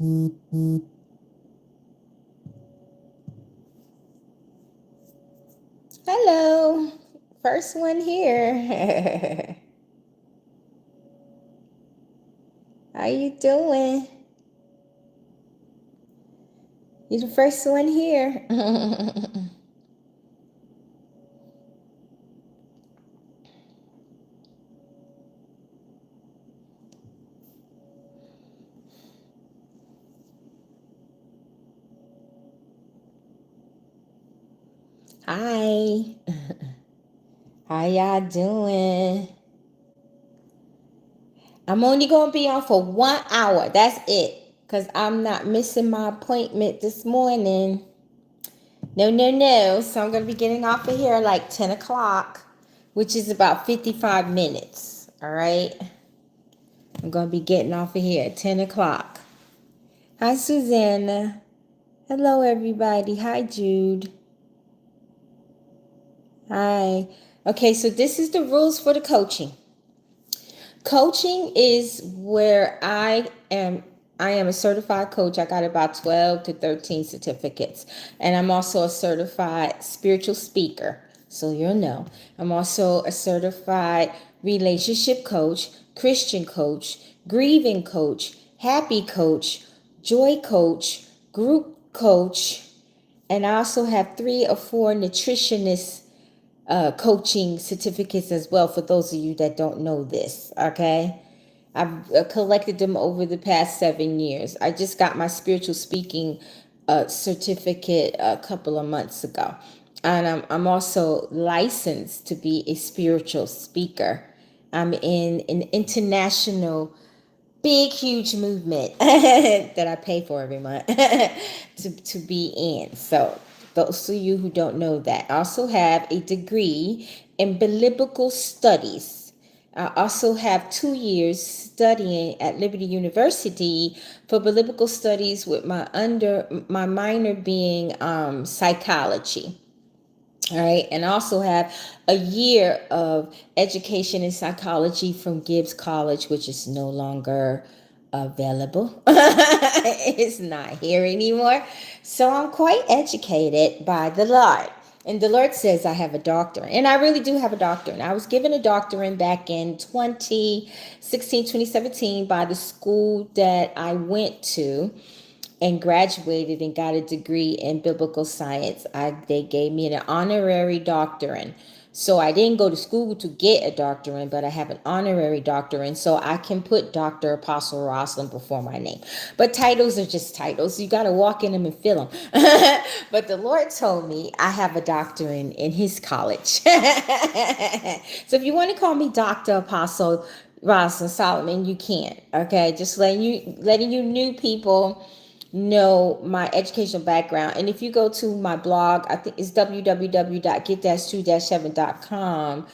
Hello. First one here. How you doing? You're the first one here. Hi. How y'all doing? I'm only going to be on for 1 hour. That's it. Because I'm not missing my appointment this morning. No. So I'm going to be getting off of here like 10 o'clock, which is about 55 minutes. All right. I'm going to be getting off of here at 10 o'clock. Hi, Susanna. Hello, everybody. Hi, Jude. Hi. Okay, so this is the rules for the coaching. Coaching is where I am a certified coach. I got about 12 to 13 certificates. And I'm also a certified spiritual speaker. So you'll know. I'm also a certified relationship coach, Christian coach, grieving coach, happy coach, joy coach, group coach, and I also have 3 or 4 nutritionist coaching certificates as well, for those of you that don't know this. Okay, I've collected them over the past 7 years. I just got my spiritual speaking certificate a couple of months ago, and I'm also licensed to be a spiritual speaker. I'm in an international big huge movement that I pay for every month to be in. So those of you who don't know that, I also have a degree in biblical studies. I also have 2 years studying at Liberty University for biblical studies, with my minor being psychology. All right, and I also have a year of education in psychology from Gibbs College, which is no longer available. It's not here anymore. So I'm quite educated by the Lord. And the Lord says I have a doctorate. And I really do have a doctorate. I was given a doctorate back in 2016, 2017 by the school that I went to and graduated and got a degree in biblical science. They gave me an honorary doctorate. So I didn't go to school to get a doctorate, but I have an honorary doctorate. So I can put Dr. Apostle Rosalind before my name. But titles are just titles. You got to walk in them and fill them. But the Lord told me I have a doctorate in his college. So if you want to call me Dr. Apostle Rosalind Solomon, you can. Okay, just letting you new people know my educational background. And if you go to my blog, I think it's www.get-2-7.com.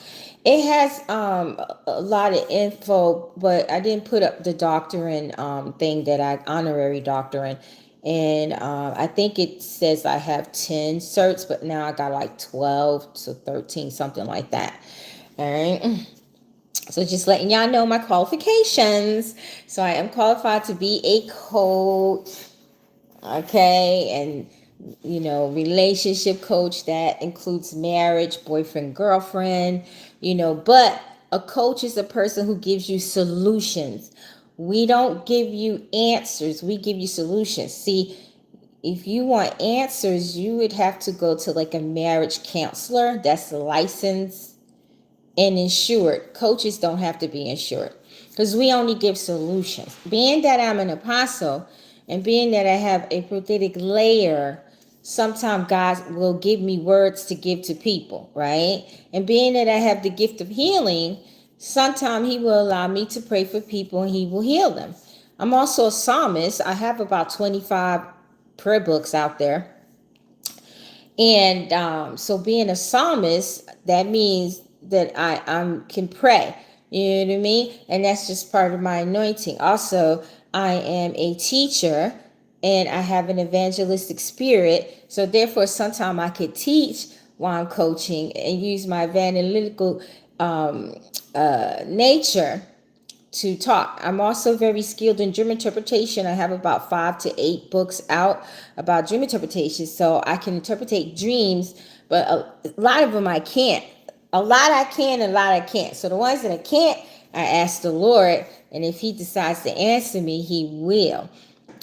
It has a lot of info, but I didn't put up the doctorate thing that I honorary doctorate. And I think it says I have 10 certs, but now I got like 12 to 13, something like that. All right. So just letting y'all know my qualifications. So I am qualified to be a coach. Okay, and relationship coach, that includes marriage, boyfriend, girlfriend, but a coach is a person who gives you solutions. We don't give you answers, we give you solutions. See, if you want answers, you would have to go to like a marriage counselor that's licensed and insured. Coaches don't have to be insured because we only give solutions. Being that I'm an apostle, and being that I have a prophetic layer, sometimes God will give me words to give to people, right? And being that I have the gift of healing, sometimes he will allow me to pray for people and he will heal them. I'm also a psalmist. I have about 25 prayer books out there. And so being a psalmist, that means that I can pray. You know what I mean? And that's just part of my anointing. Also, I am a teacher and I have an evangelistic spirit. So therefore, sometimes I could teach while I'm coaching and use my analytical nature to talk. I'm also very skilled in dream interpretation. I have about 5 to 8 books out about dream interpretation. So I can interpret dreams, but a lot of them I can't. A lot I can, a lot I can't. So the ones that I can't, I ask the Lord, and if he decides to answer me, he will.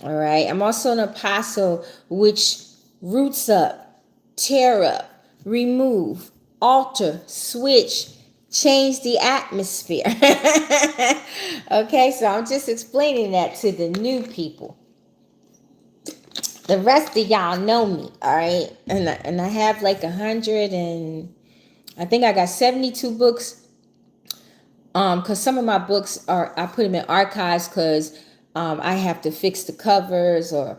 All right. I'm also an apostle, which roots up, tear up, remove, alter, switch, change the atmosphere. Okay, so I'm just explaining that to the new people. The rest of y'all know me, all right? And I have like 100 and I think I got 72 books. Because some of my books I put them in archives because I have to fix the covers or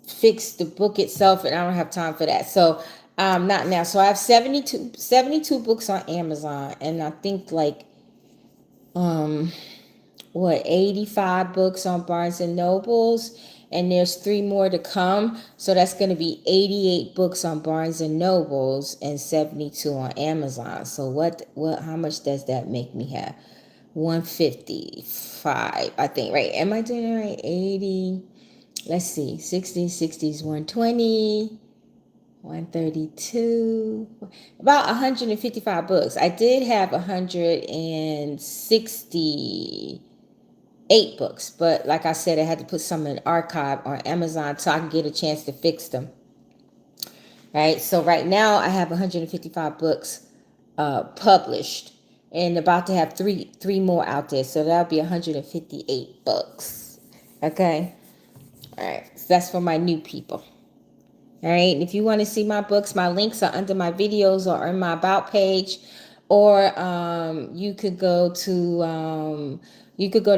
fix the book itself, and I don't have time for that. So not now. So I have 72 books on Amazon, and I think like 85 books on Barnes and Nobles, and there's 3 more to come. So that's going to be 88 books on Barnes and Nobles and 72 on Amazon. So how much does that make me have? 155, I think, right? Am I doing it right? 80. Let's see. 60 is 120. 132, about 155 books. I did have 168 books, but like I said, I had to put some in archive on Amazon so I can get a chance to fix them. Right, so right now I have 155 books published, and about to have three more out there, so that'll be 158 books. Okay, all right, so that's for my new people. All right. If you want to see my books, my links are under my videos or on my about page, or you could go to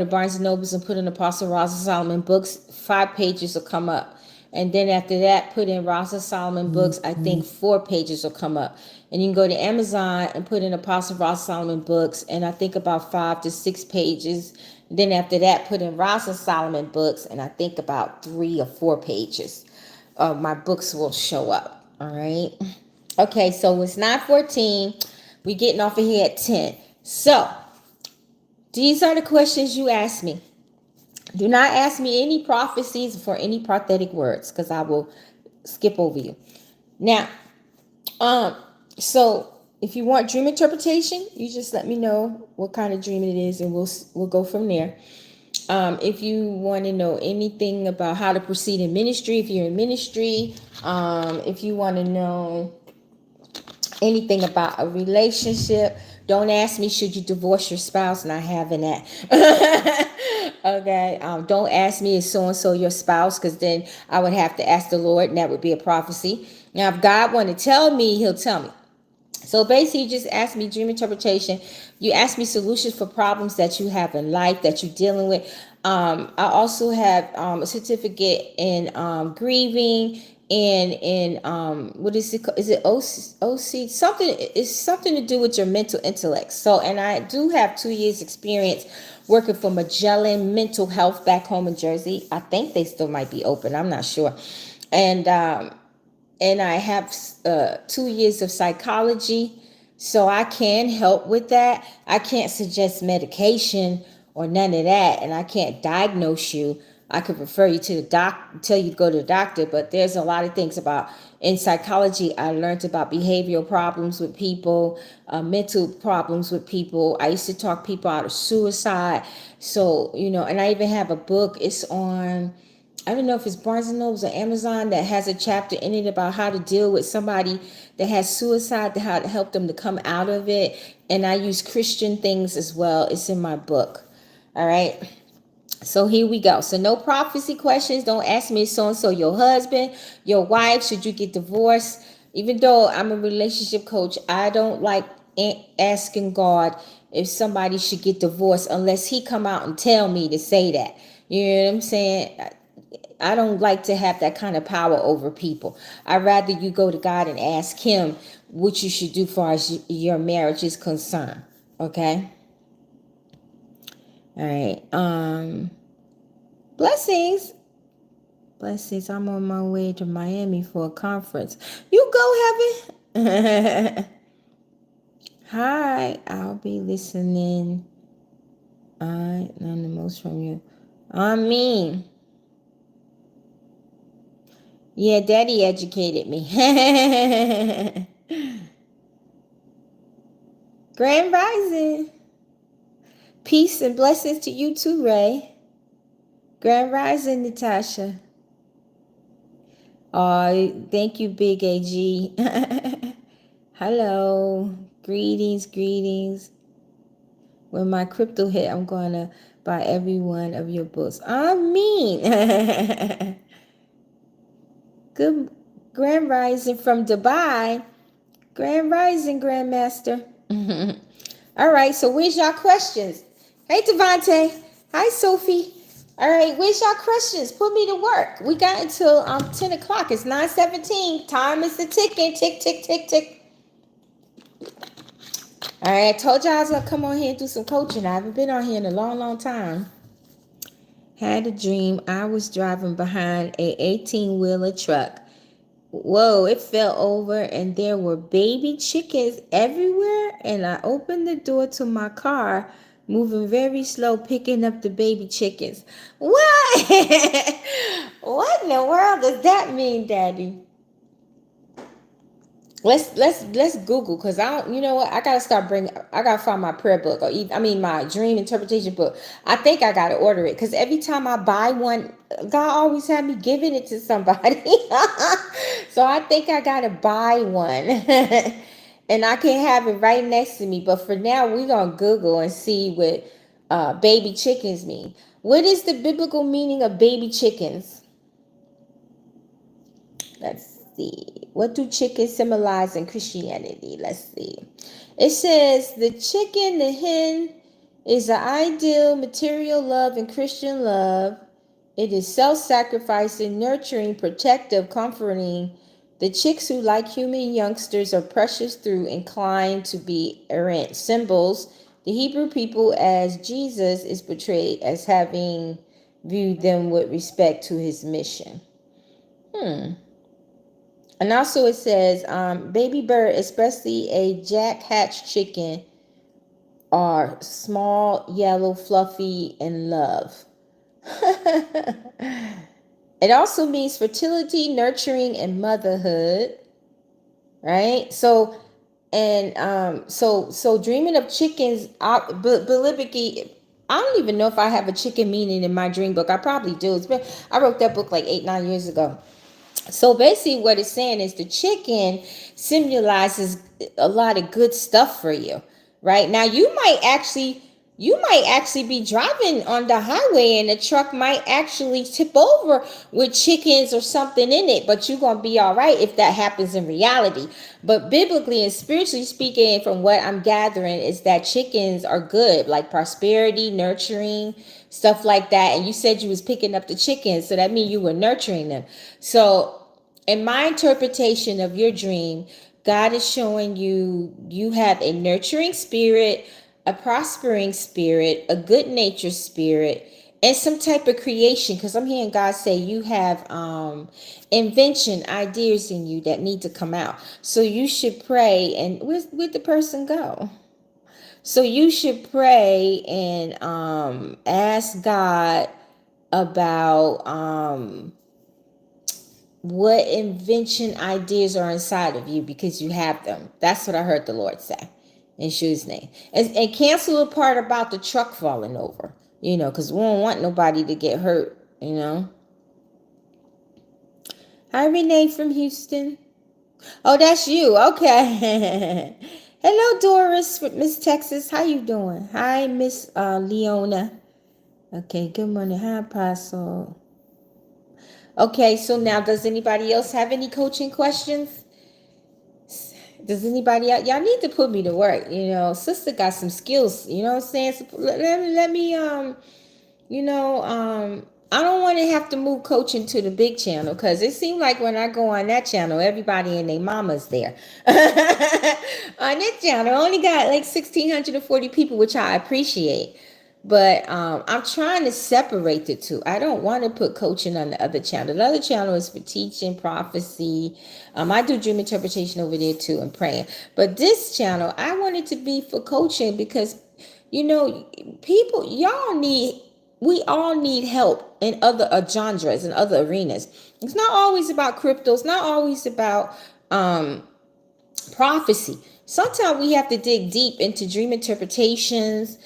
Barnes and Nobles and put in Apostle Rosa Solomon books. 5 pages will come up, and then after that, put in Rosa Solomon books. I think 4 pages will come up, and you can go to Amazon and put in Apostle Rosa Solomon books, and I think about 5 to 6 pages. Then after that, put in Rosa Solomon books, and I think about 3 or 4 pages. My books will show up. All right. Okay, so it's 9:14. We're getting off of here at 10. So these are the questions you asked me. Do not ask me any prophecies for any prophetic words, because I will skip over you. Now, so if you want dream interpretation, you just let me know what kind of dream it is, and we'll go from there. If you want to know anything about how to proceed in ministry, if you're in ministry, if you want to know anything about a relationship, don't ask me, should you divorce your spouse? Not having that. Okay. Don't ask me, is so-and-so your spouse? Because then I would have to ask the Lord, and that would be a prophecy. Now, if God want to tell me, he'll tell me. So basically, you just ask me dream interpretation. You ask me solutions for problems that you have in life that you're dealing with. I also have a certificate in grieving and in what is it called? Is it OC? Something. It's something to do with your mental intellect. So, and I do have 2 years experience working for Magellan Mental Health back home in Jersey. I think they still might be open. I'm not sure. And I have 2 years of psychology, so I can help with that. I can't suggest medication or none of that, and I can't diagnose you. I could refer you to the doctor, tell you to go to the doctor, but there's a lot of things about in psychology. I learned about behavioral problems with people, mental problems with people. I used to talk people out of suicide. So, and I even have a book. It's on, I don't know if it's Barnes and Nobles or Amazon, that has a chapter in it about how to deal with somebody that has suicide, how to help them to come out of it. And I use Christian things as well. It's in my book. All right. So here we go. So no prophecy questions. Don't ask me, so-and-so your husband, your wife, should you get divorced? Even though I'm a relationship coach, I don't like asking God if somebody should get divorced unless he come out and tell me to say that. You know what I'm saying? I don't like to have that kind of power over people. I'd rather you go to God and ask him what you should do as far as your marriage is concerned. Okay? All right. Blessings. I'm on my way to Miami for a conference. You go, Heaven. Hi. I'll be listening. I learned the most from you. I mean, yeah, Daddy educated me. Grand Rising. Peace and blessings to you too, Ray. Grand Rising, Natasha. Oh, thank you, Big AG. Hello. Greetings. When my crypto hit, I'm going to buy every one of your books. I mean. Good Grand Rising from Dubai. Grand Rising, Grandmaster. All right, so where's y'all questions? Hey, Devontae. Hi, Sophie. All right, where's y'all questions? Put me to work. We got until 10 o'clock. It's 9:17. Time is the ticking. Tick, tick, tick, tick. All right, I told y'all I was going to come on here and do some coaching. I haven't been on here in a long time. Had a dream. I was driving behind a 18-wheeler truck. Whoa, it fell over and there were baby chickens everywhere. And I opened the door to my car, moving very slow, picking up the baby chickens. What? What in the world does that mean, Daddy? Let's Google, because I don't, you know what, I gotta find my prayer book, or my dream interpretation book. I think I gotta order it, because every time I buy one, God always had me giving it to somebody. So I think I gotta buy one. And I can have it right next to me. But for now, we're gonna Google and see what baby chickens mean. What is the biblical meaning of baby chickens? Let's see. What do chickens symbolize in Christianity? Let's see. It says the chicken, the hen, is an ideal material love and Christian love. It is self-sacrificing, nurturing, protective, comforting. The chicks who, like human youngsters, are precious through inclined to be errant symbols. The Hebrew people, as Jesus is portrayed as having viewed them with respect to his mission. And also it says, baby bird, especially a jack hatch chicken, are small, yellow, fluffy, and love. It also means fertility, nurturing, and motherhood. Right? So dreaming of chickens, I don't even know if I have a chicken meaning in my dream book. I probably do. I wrote that book like 8-9 years ago. So basically what it's saying is the chicken symbolizes a lot of good stuff for you. Right? Now you might actually be driving on the highway and the truck might actually tip over with chickens or something in it, but you're going to be all right if that happens in reality. But biblically and spiritually speaking, from what I'm gathering, is that chickens are good, like prosperity, nurturing, stuff like that. And you said you was picking up the chickens, so that means you were nurturing them. So in my interpretation of your dream, God is showing you have a nurturing spirit, a prospering spirit, a good natured spirit, and some type of creation. Because I'm hearing God say you have invention, ideas in you that need to come out. So you should pray. And where'd the person go? So you should pray and ask God about what invention ideas are inside of you, because you have them. That's what I heard the Lord say in Shu's name. And cancel the part about the truck falling over, because we don't want nobody to get hurt, Hi, Renee from Houston. Oh, that's you. Okay. Hello, Doris from Miss Texas. How you doing? Hi, Miss Leona. Okay, good morning. Hi, Apostle. Okay, so now does anybody else have any coaching questions? Does anybody else? Y'all need to put me to work. Sister got some skills. You know what I'm saying? So let me I don't want to have to move coaching to the big channel, because it seems like when I go on that channel, everybody and their mama's there. On this channel, I only got like 1,640 people, which I appreciate. But I'm trying to separate the two. I don't want to put coaching on the other channel. The other channel is for teaching, prophecy. I do dream interpretation over there too, and praying. But this channel, I want it to be for coaching, because You know, people, we all need help in other genres and other arenas. It's not always about crypto. It's not always about prophecy. Sometimes we have to dig deep into dream interpretations.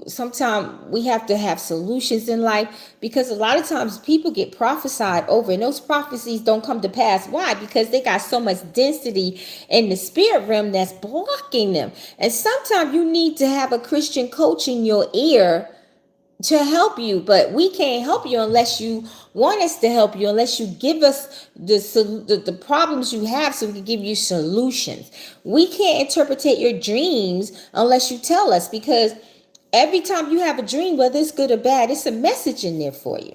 Sometimes we have to have solutions in life, because a lot of times people get prophesied over and those prophecies don't come to pass. Why? Because they got so much density in the spirit realm that's blocking them. And sometimes you need to have a Christian coach in your ear to help you, but we can't help you unless you want us to help you, unless you give us the problems you have so we can give you solutions. We can't interpret your dreams unless you tell us, because every time you have a dream, whether it's good or bad, it's a message in there for you.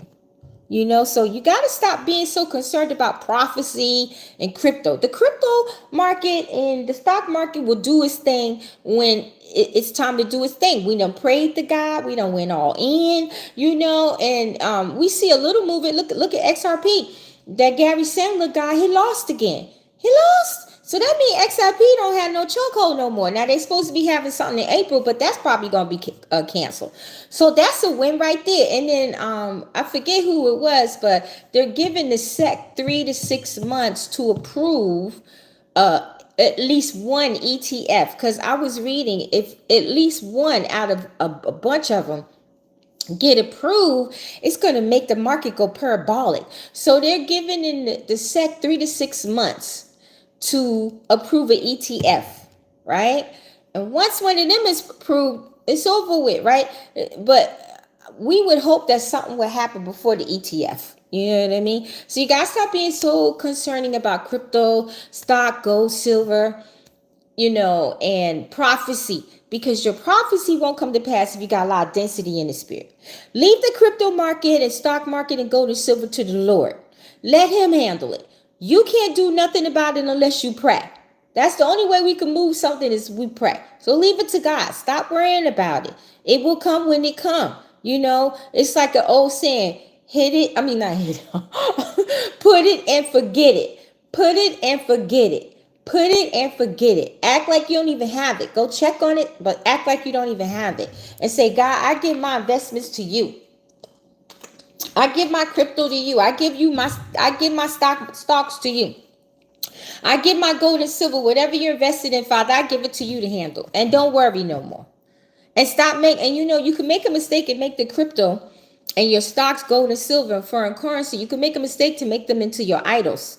You know, so you got to stop being so concerned about prophecy and crypto. The crypto market and the stock market will do its thing when it's time to do its thing. We done prayed to God. We done went all in, you know, and we see a little movement. Look at XRP. That Gary Sandler guy, he lost again. He lost. So that means XRP don't have no chokehold no more. Now they're supposed to be having something in April, but that's probably gonna be canceled. So that's a win right there. And then I forget who it was, but they're giving the SEC 3 to 6 months to approve at least one ETF. Because I was reading, if at least one out of a bunch of them get approved, it's going to make the market go parabolic. So they're giving in the SEC 3 to 6 months to approve an ETF, right? And once one of them is approved, it's over with, right? But we would hope that something would happen before the ETF. You know what I mean? So you guys stop being so concerning about crypto, stock, gold, silver, you know, and prophecy, because your prophecy won't come to pass if you got a lot of density in the spirit. Leave the crypto market and stock market and gold and silver to the Lord. Let him handle it. You can't do nothing about it unless you pray. That's the only way we can move something, is we pray. So leave it to God. Stop worrying about it. It will come when it comes. You know, it's like an old saying, hit it. I mean, not hit it. Put it and forget it. Put it and forget it. Put it and forget it. Act like you don't even have it. Go check on it, but act like you don't even have it. And say, God, I give my investments to you. I give my crypto to you. I give my stocks to you. I give my gold and silver, whatever you're invested in, Father, I give it to you to handle. And don't worry no more. And and you know, you can make a mistake and make the crypto and your stocks, gold and silver and foreign currency. You can make a mistake to make them into your idols.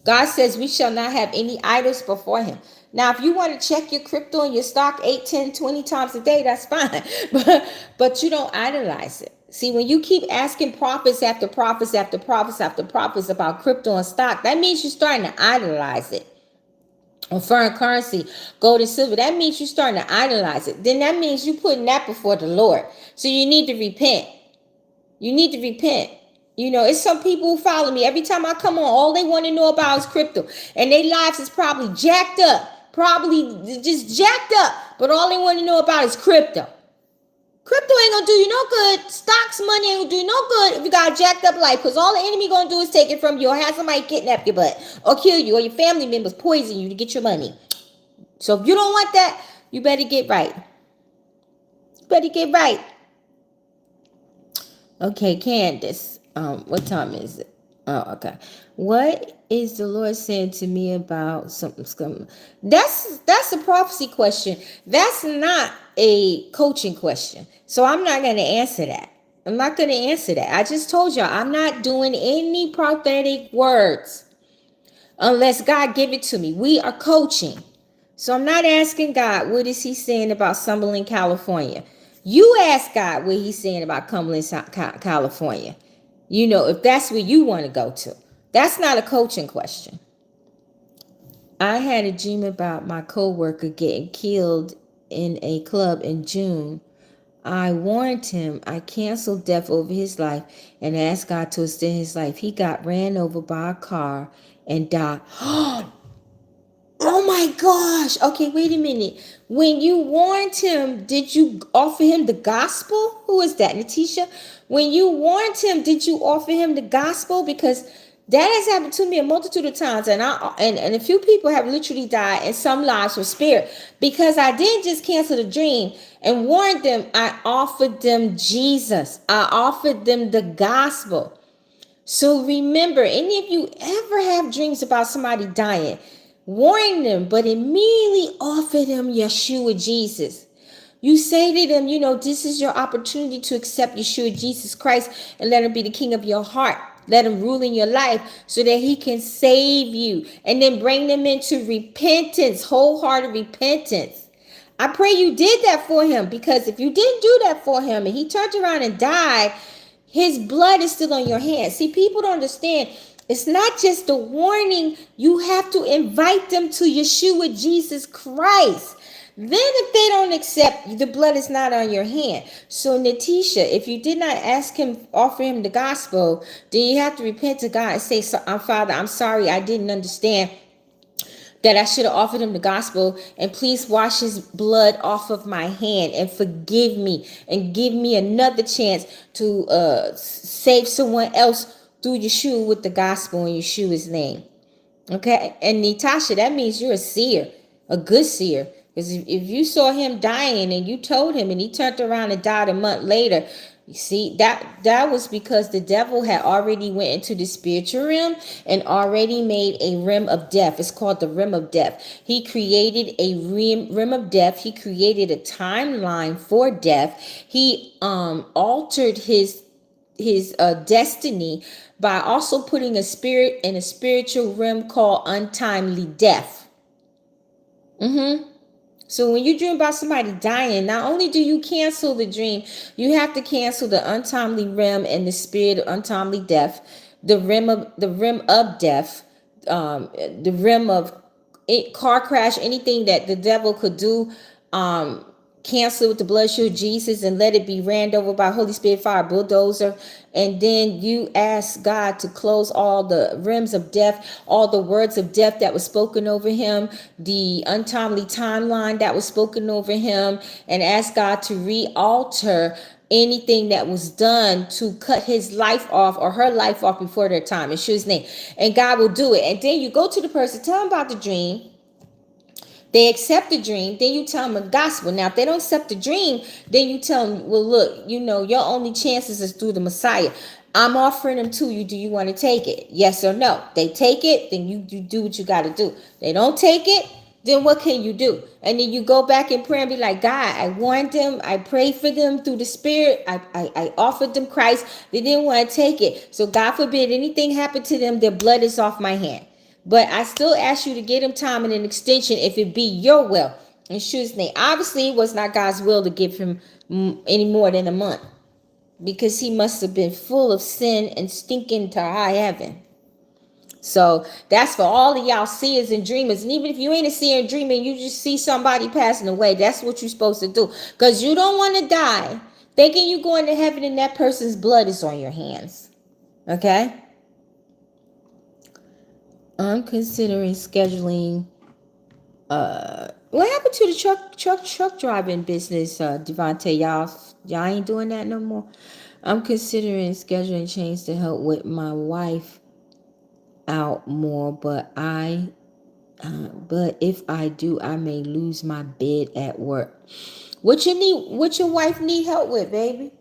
God says we shall not have any idols before him. Now, if you want to check your crypto and your stock 8, 10, 20 times a day, that's fine. But you don't idolize it. See, when you keep asking prophets after prophets after prophets after prophets about crypto and stock, that means you're starting to idolize it. Or foreign currency, gold and silver, that means you're starting to idolize it. Then that means you're putting that before the Lord. So you need to repent. You need to repent. You know, it's some people who follow me. Every time I come on, all they want to know about is crypto. And their lives is probably jacked up. Probably just jacked up. But all they want to know about is crypto. Crypto ain't gonna do you no good. Stocks money ain't gonna do you no good if you got a jacked up life. Because all the enemy gonna do is take it from you, or have somebody kidnap your butt, or kill you, or your family members poison you to get your money. So if you don't want that, you better get right. You better get right. Okay, Candace. What time is it? Oh, okay. What is the Lord saying to me about something? That's a prophecy question. That's not a coaching question. So I'm not going to answer that. I'm not going to answer that. I just told y'all I'm not doing any prophetic words unless God give it to me. We are coaching. So I'm not asking God, what is he saying about Summerlin, California? You ask God what he's saying about Cumberland, California. You know, if that's where you want to go to. That's not a coaching question. I had a dream about my coworker getting killed in a club in June. I warned him. I canceled death over his life and asked God to extend his life. He got ran over by a car and died. Oh my gosh. Okay, wait a minute. When you warned him, did you offer him the gospel? Who is that, Natisha? When you warned him, did you offer him the gospel? Because That has happened to me a multitude of times, and a few people have literally died, and some lives were spared because I didn't just cancel the dream and warn them. I offered them Jesus. I offered them the gospel. So remember, any of you ever have dreams about somebody dying, warn them, but immediately offer them Yeshua Jesus. You say to them, this is your opportunity to accept Yeshua Jesus Christ and let him be the king of your heart. Let him rule in your life so that he can save you. And then bring them into repentance, wholehearted repentance. I pray you did that for him, because if you didn't do that for him and he turned around and died, his blood is still on your hands. See, people don't understand. It's not just the warning. You have to invite them to Yeshua Jesus Christ. Then if they don't accept, the blood is not on your hand. So Natisha, if you did not ask him, offer him the gospel, then you have to repent to God and say, Father, I'm sorry, I didn't understand that I should have offered him the gospel, and please wash his blood off of my hand and forgive me and give me another chance to save someone else through Yeshua with the gospel in Yeshua's name. Okay? And Natasha, that means you're a seer, a good seer. Because if you saw him dying and you told him and he turned around and died a month later, you see, that was because the devil had already went into the spiritual realm and already made a realm of death. It's called the realm of death. He created a realm of death. He created a timeline for death. He altered his destiny by also putting a spirit in a spiritual realm called untimely death. So when you dream about somebody dying, not only do you cancel the dream, you have to cancel the untimely realm and the spirit of untimely death, the realm of death, the realm of car crash, anything that the devil could do. Cancel with the blood of Jesus and let it be ran over by Holy Spirit fire bulldozer. And then you ask God to close all the realms of death, all the words of death that was spoken over him, the untimely timeline that was spoken over him, and ask God to re-alter anything that was done to cut his life off or her life off before their time in Yeshua's name. And God will do it. And then you go to the person, tell them about the dream. They accept the dream, then you tell them the gospel. Now, if they don't accept the dream, then you tell them, well, look, your only chances is through the Messiah. I'm offering them to you. Do you want to take it? Yes or no? They take it, then you do what you got to do. They don't take it, then what can you do? And then you go back in prayer and be like, God, I warned them. I prayed for them through the Spirit. I offered them Christ. They didn't want to take it. So God forbid anything happened to them, their blood is off my hand. But I still ask you to get him time and an extension if it be your will. In Yeshua's name. Obviously, it was not God's will to give him any more than a month, because he must have been full of sin and stinking to high heaven. So that's for all of y'all seers and dreamers. And even if you ain't a seer and dreamer, you just see somebody passing away, that's what you're supposed to do. Because you don't want to die thinking you're going to heaven and that person's blood is on your hands. Okay? I'm considering scheduling. What happened to the truck driving business, Devontae? Y'all ain't doing that no more. I'm considering scheduling change to help with my wife out more, but if I do, I may lose my bid at work. What your wife need help with, baby?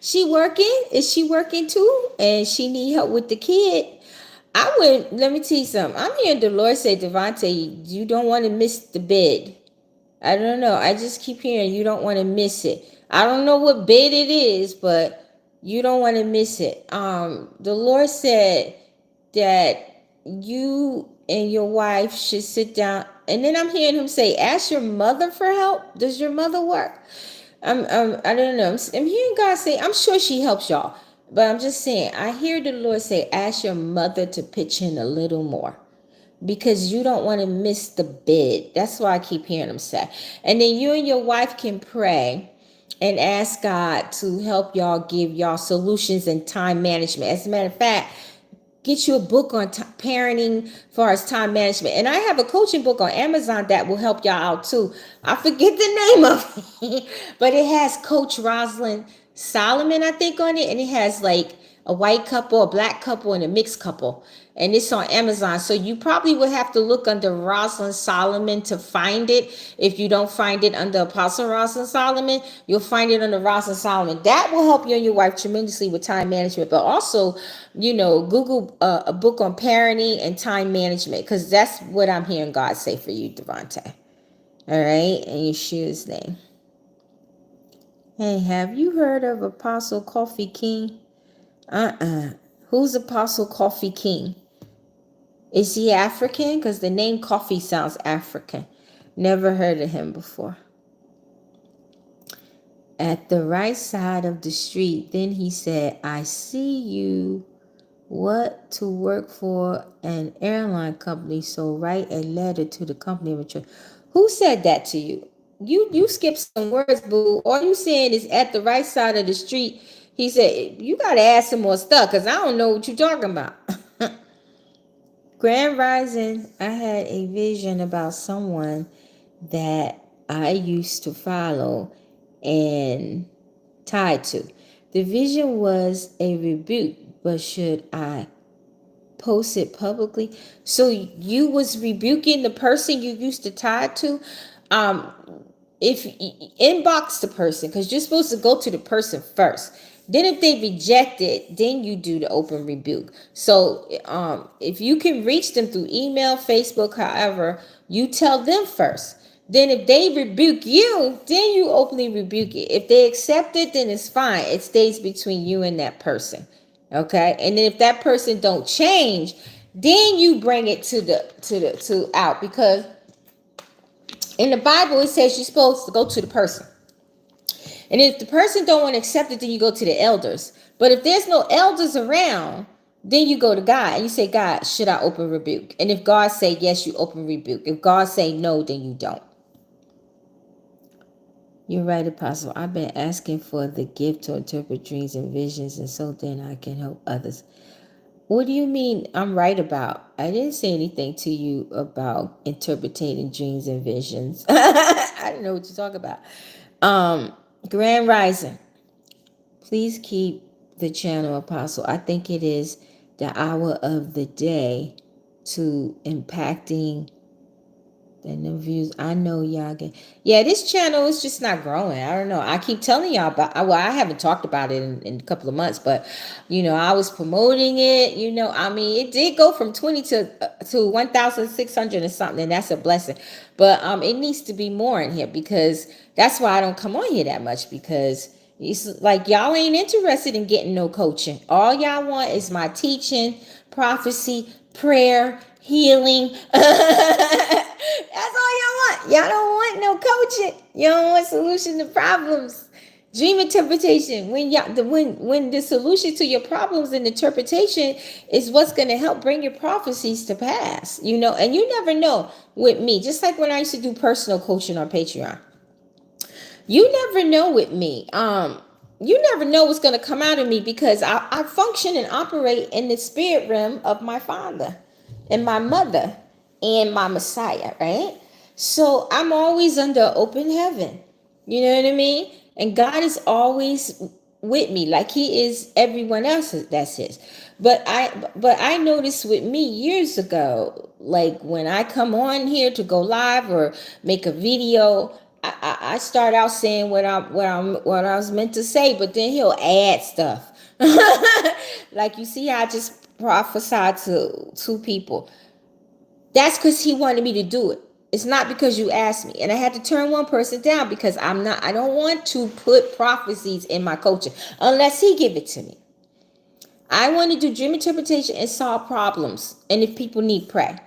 She working? Is she working too? And she need help with the kid? Let me tell you something. I'm hearing the Lord say, Devontae, you don't want to miss the bid. I don't know. I just keep hearing you don't want to miss it. I don't know what bid it is, but you don't want to miss it. The Lord said that you and your wife should sit down. And then I'm hearing him say, ask your mother for help. Does your mother work? I don't know. I'm hearing God say, I'm sure she helps y'all. But I'm just saying, I hear the Lord say, ask your mother to pitch in a little more, because you don't want to miss the bid. That's why I keep hearing him say. And then you and your wife can pray and ask God to help y'all, give y'all solutions and time management. As a matter of fact, get you a book on parenting as far as time management. And I have a coaching book on Amazon that will help y'all out too. I forget the name of it, but it has Coach Rosalind Solomon, I think, on it. And it has like a white couple, a black couple, and a mixed couple. And it's on Amazon. So you probably would have to look under Rosalind Solomon to find it. If you don't find it under Apostle Rosalind Solomon, you'll find it under Rosalind Solomon. That will help you and your wife tremendously with time management. But also, Google a book on parenting and time management, because that's what I'm hearing God say for you, Devontae. All right, in Yeshua's name. Hey, have you heard of Apostle Coffee King? Who's Apostle Coffee King? Is he African? Because the name Coffee sounds African. Never heard of him before. At the right side of the street, then he said, I see you what to work for an airline company, so write a letter to the company of a church. Who said that to you? You skipped some words, boo. All you saying is at the right side of the street. He said, you got to add some more stuff, because I don't know what you're talking about. Grand Rising, I had a vision about someone that I used to follow and tied to. The vision was a rebuke, but should I post it publicly? So you was rebuking the person you used to tie to? If inbox the person, because you're supposed to go to the person first. Then if they reject it, then you do the open rebuke. So if you can reach them through email, Facebook, however, you tell them first. Then if they rebuke you, then you openly rebuke it. If they accept it, then it's fine. It stays between you and that person. Okay? And then if that person don't change, then you bring it to out, because in the Bible, it says you're supposed to go to the person. And if the person don't want to accept it, then you go to the elders. But if there's no elders around, then you go to God and you say, God, should I open rebuke? And if God say yes, you open rebuke. If God say no, then you don't. You're right, Apostle. I've been asking for the gift to interpret dreams and visions, and so then I can help others. What do you mean I'm right about? I didn't say anything to you about interpreting dreams and visions. I don't know what you're talking about. Grand Rising, please keep the channel, Apostle. I think it is the hour of the day to impacting the new views. I know y'all get. Yeah, this channel is just not growing. I don't know. I keep telling y'all about. Well, I haven't talked about it in a couple of months, but I was promoting it. I mean, it did go from 20 to 1,600 and something, and that's a blessing. But it needs to be more in here, because that's why I don't come on here that much, because it's like y'all ain't interested in getting no coaching. All y'all want is my teaching, prophecy, prayer, healing. That's all y'all want. Y'all don't want no coaching. You don't want solution to problems. Dream interpretation. When the solution to your problems and interpretation is what's going to help bring your prophecies to pass. And you never know with me. Just like when I used to do personal coaching on Patreon. You never know with me. You never know what's going to come out of me, because I function and operate in the spirit realm of my father and my mother and my Messiah, right? So I'm always under open heaven. You know what I mean? And God is always with me, like he is everyone else that's his. But I noticed with me years ago, like when I come on here to go live or make a video, I start out saying what I was meant to say, but then he'll add stuff. Like you see how I just prophesied to two people. That's because he wanted me to do it. It's not because you asked me. And I had to turn one person down, because I don't want to put prophecies in my coaching unless he give it to me. I want to do dream interpretation and solve problems. And if people need prayer.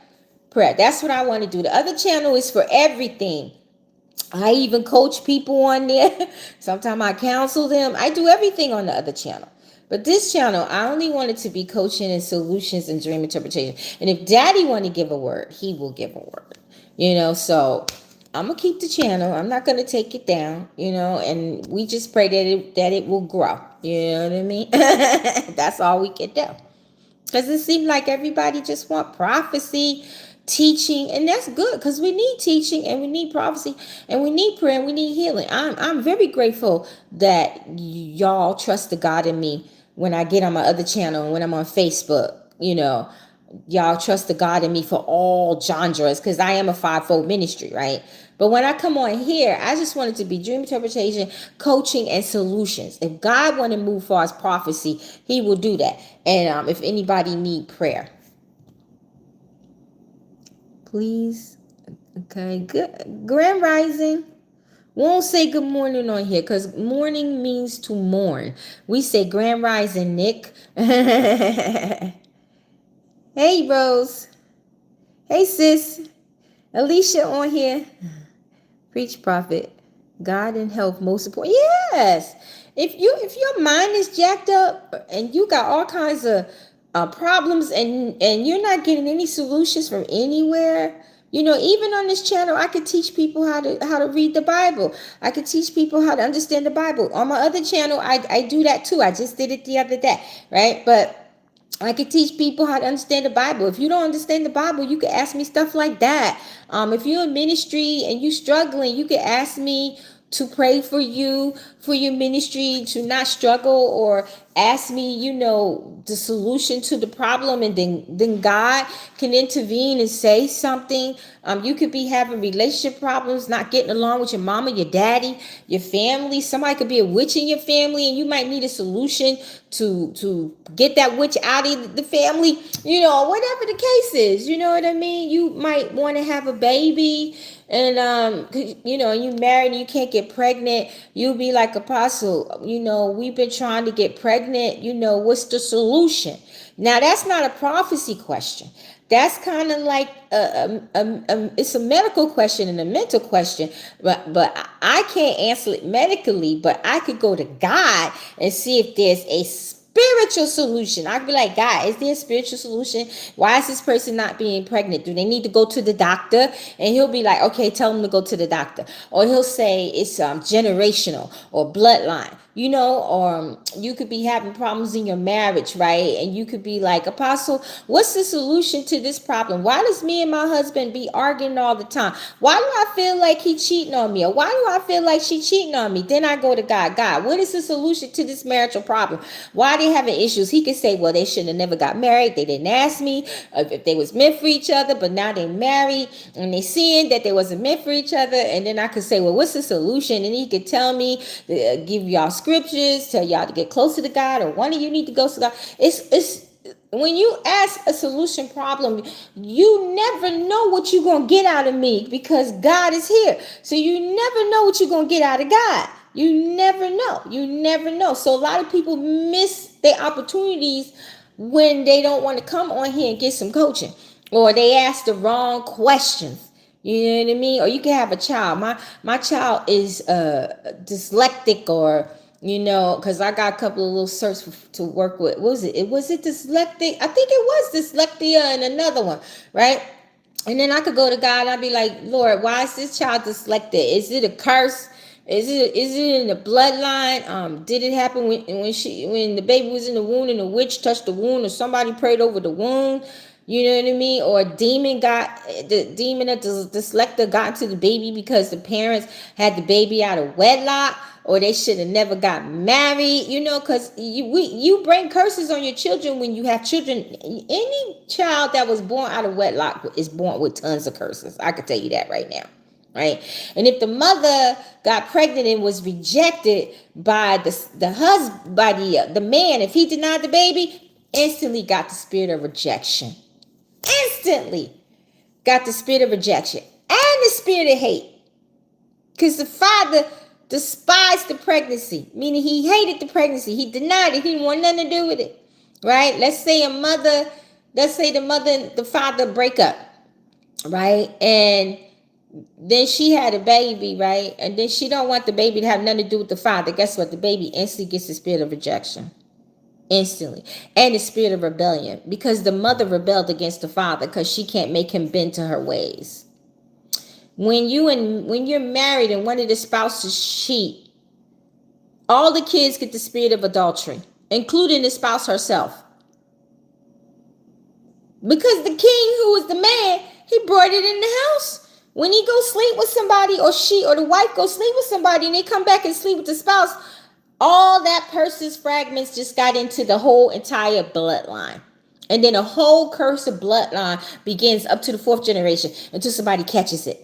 That's what I want to do. The other channel is for everything. I even coach people on there. Sometimes I counsel them. I do everything on the other channel. But this channel, I only want it to be coaching and solutions and dream interpretation. And if Daddy want to give a word, he will give a word. So I'm going to keep the channel. I'm not going to take it down, and we just pray that it will grow. You know what I mean? That's all we can do. Because it seems like everybody just want prophecy, teaching, and that's good, because we need teaching and we need prophecy and we need prayer and we need healing. I'm very grateful that y'all trust the God in me when I get on my other channel and when I'm on Facebook, y'all trust the God in me for all genres, because I am a fivefold ministry, right? But when I come on here, I just want it to be dream interpretation, coaching, and solutions. If God want to move far as prophecy, he will do that. And if anybody need prayer, please. Okay, good. Grand Rising. Won't say good morning on here because morning means to mourn. We say Grand Rising, Nick. Hey, Rose. Hey, sis. Alicia on here. Preach, prophet. God and health most important. Yes. If your mind is jacked up and you got all kinds of problems and you're not getting any solutions from anywhere, even on this channel, I could teach people how to read the Bible. I could teach people how to understand the Bible. On my other channel, I do that too. I just did it the other day, right? But I could teach people how to understand the Bible. If you don't understand the Bible, you could ask me stuff like that. If you're in ministry and you're struggling, you could ask me to pray for you, for your ministry to not struggle, or ask me, the solution to the problem, and then God can intervene and say something. You could be having relationship problems, not getting along with your mama, your daddy, your family. Somebody could be a witch in your family, and you might need a solution to get that witch out of the family, whatever the case is, you know what I mean? You might want to have a baby, and you married and you can't get pregnant. You'll be like, Apostle, we've been trying to get pregnant, what's the solution? Now that's not a prophecy question. That's kind of like it's a medical question and a mental question, but I can't answer it medically, but I could go to God and see if there's a spiritual solution. I'd be like, God, is there a spiritual solution? Why is this person not being pregnant? Do they need to go to the doctor? And he'll be like, okay, tell them to go to the doctor. Or he'll say it's generational or bloodline, or you could be having problems in your marriage, right? And you could be like, Apostle, what's the solution to this problem? Why does me and my husband be arguing all the time? Why do I feel like he cheating on me? Or why do I feel like she cheating on me? Then I go to God. God, what is the solution to this marital problem? Why they having issues? He could say, well, they should have never got married. They didn't ask me if they was meant for each other, but now they married and they seeing that they wasn't meant for each other. And then I could say, well, what's the solution? And he could tell me, give y'all scriptures, tell y'all to get closer to God, or one of you need to go to God. It's when you ask a solution problem, you never know what you're going to get out of me, because God is here. So you never know what you're going to get out of God. You never know. You never know. So a lot of people miss their opportunities when they don't want to come on here and get some coaching, or they ask the wrong questions. You know what I mean? Or you can have a child. My child is dyslexic, or because I got a couple of little certs to work with. What was it? Was it dyslexic? I think it was dyslexia and another one, right? And then I could go to God and I'd be like, Lord, why is this child dyslexic? Is it a curse? Is it in the bloodline? Did it happen when the baby was in the womb and the witch touched the wound, or somebody prayed over the wound? You know what I mean? Or the demon of dyslexia got into the baby because the parents had the baby out of wedlock, or they should have never got married, because you bring curses on your children when you have children. Any child that was born out of wedlock is born with tons of curses. I could tell you that right now. Right. And if the mother got pregnant and was rejected by the husband, by the man, if he denied the baby, instantly got the spirit of rejection. Instantly got the spirit of rejection and the spirit of hate, because the father despised the pregnancy, meaning he hated the pregnancy. He denied it. He didn't want nothing to do with it. Right. Let's say the mother and the father break up. Right. And then she had a baby, right? And then she don't want the baby to have nothing to do with the father. Guess what? The baby instantly gets the spirit of rejection. Instantly. And the spirit of rebellion, because the mother rebelled against the father because she can't make him bend to her ways. When you're married and one of the spouses cheat, all the kids get the spirit of adultery, including the spouse herself. Because the king, who was the man, he brought it in the house. When he go sleep with somebody, or she or the wife go sleep with somebody, and they come back and sleep with the spouse, All that person's fragments just got into the whole entire bloodline. And then a whole curse of bloodline begins up to the 4th generation until somebody catches it.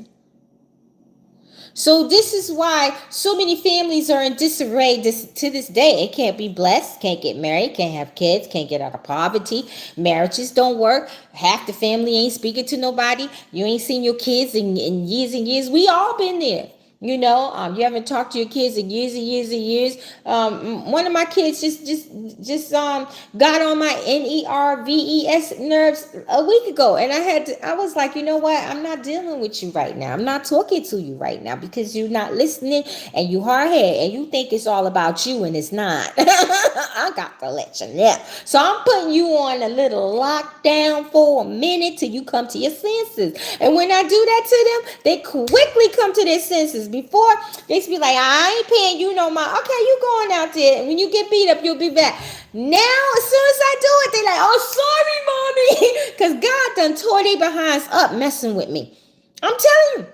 So this is why so many families are in disarray to this day. It can't be blessed, can't get married, can't have kids, can't get out of poverty. Marriages don't work. Half the family ain't speaking to nobody. You ain't seen your kids in years and years. We all been there. You you haven't talked to your kids in years and years and years. One of my kids just got on my NERVES nerves a week ago, and I was like, you know what? I'm not dealing with you right now. I'm not talking to you right now because you're not listening, and you hard-headed, and you think it's all about you, and it's not. I got to let you know. So I'm putting you on a little lockdown for a minute till you come to your senses. And when I do that to them, they quickly come to their senses. Before, they used to be like, I ain't paying you no mind. Okay, you going out there. And when you get beat up, you'll be back. Now, as soon as I do it, they're like, oh, sorry, mommy. Because God done tore their behinds up messing with me. I'm telling you,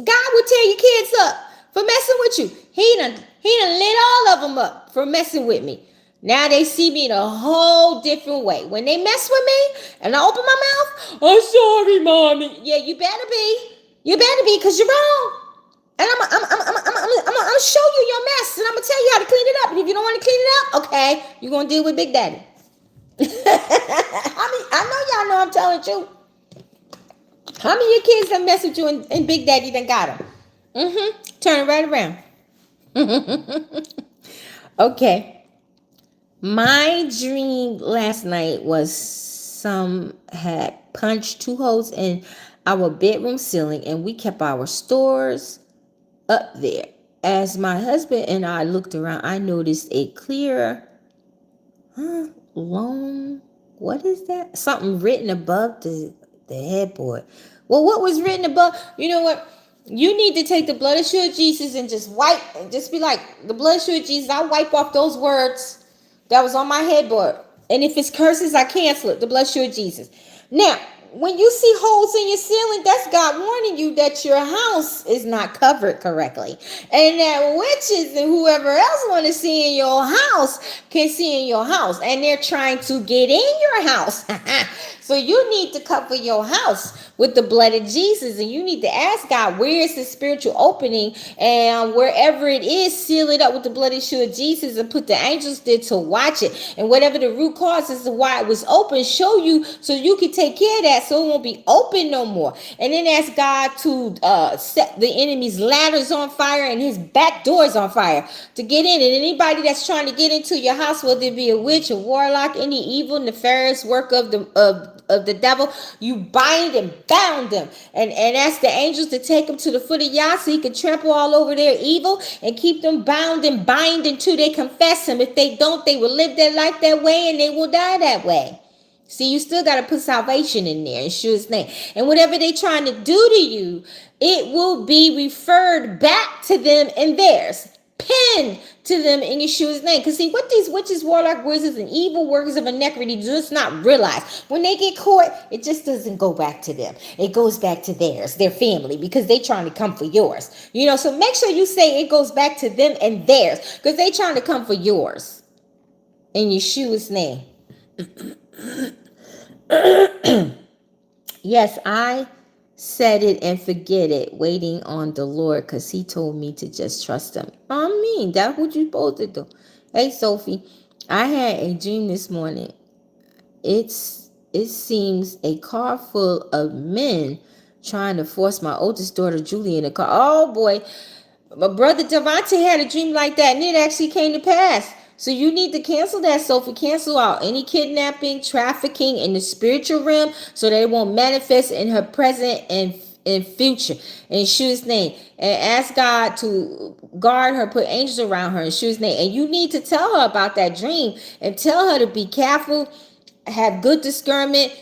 God will tear your kids up for messing with you. He done lit all of them up for messing with me. Now they see me in a whole different way. When they mess with me and I open my mouth, I'm sorry, mommy. Yeah, you better be. You better be, because you're wrong. And I'm gonna show you your mess, and I'm gonna tell you how to clean it up. And if you don't want to clean it up, okay, you're gonna deal with Big Daddy. I know y'all know I'm telling the truth. How many of your kids done mess with you and Big Daddy done got them? Turn it right around. Okay. My dream last night was some had punched 2 holes in our bedroom ceiling, and we kept our stores up there. As my husband and I looked around, I noticed a clear, long, what is that? Something written above the headboard. Well, what was written above? You know what? You need to take the blood of Jesus and just wipe, and just be like, the blood of Jesus, I wipe off those words that was on my headboard. And if it's curses, I cancel it. The blood of Jesus. Now, when you see holes in your ceiling, that's God warning you that your house is not covered correctly. And that witches and whoever else want to see in your house can see in your house. And they're trying to get in your house. So you need to cover your house with the blood of Jesus. And you need to ask God, where is the spiritual opening? And wherever it is, seal it up with the blood of Jesus and put the angels there to watch it. And whatever the root cause is of why it was open, show you so you can take care of that so it won't be open no more. And then ask God to set the enemy's ladders on fire and his back doors on fire to get in. And anybody that's trying to get into your house, whether it be a witch, a warlock, any evil, nefarious work of the devil, you bind and bound them and ask the angels to take them to the foot of Yah so he can trample all over their evil and keep them bound and bind until they confess him. If they don't, they will live their life that way and they will die that way. See, you still got to put salvation in there in Yeshua's name. And whatever they trying to do to you, it will be referred back to them and theirs. Pinned to them in Yeshua's name. Because see, what these witches, warlock, wizards, and evil workers of iniquity do is not realize. When they get caught, it just doesn't go back to them. It goes back to theirs, their family, because they trying to come for yours. So make sure you say it goes back to them and theirs, because they trying to come for yours. In Yeshua's name. Yes, I said it and forget it, waiting on the Lord, because he told me to just trust him. I mean, that's what you're supposed to do. Hey, Sophie, I had a dream this morning. It seems a car full of men trying to force my oldest daughter, Julie, in a car. Oh, boy. My brother Devontae had a dream like that, and it actually came to pass. So you need to cancel that, Sophie. Cancel out any kidnapping, trafficking in the spiritual realm so that it won't manifest in her present and in future. In Yeshua's name. And ask God to guard her, put angels around her in Yeshua's name. And you need to tell her about that dream and tell her to be careful, have good discernment.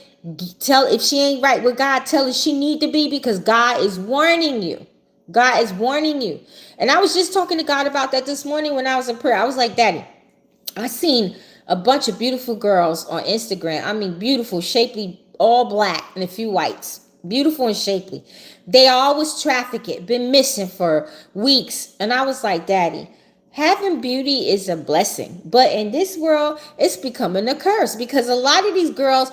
Tell if she ain't right with God, tell her she need to be, because God is warning you. God is warning you. And I was just talking to God about that this morning when I was in prayer. I was like, Daddy, I seen a bunch of beautiful girls on Instagram. I mean, beautiful, shapely, all black and a few whites. Beautiful and shapely. They always trafficked, been missing for weeks. And I was like, Daddy, Having beauty is a blessing, but in this world, it's becoming a curse because a lot of these girls,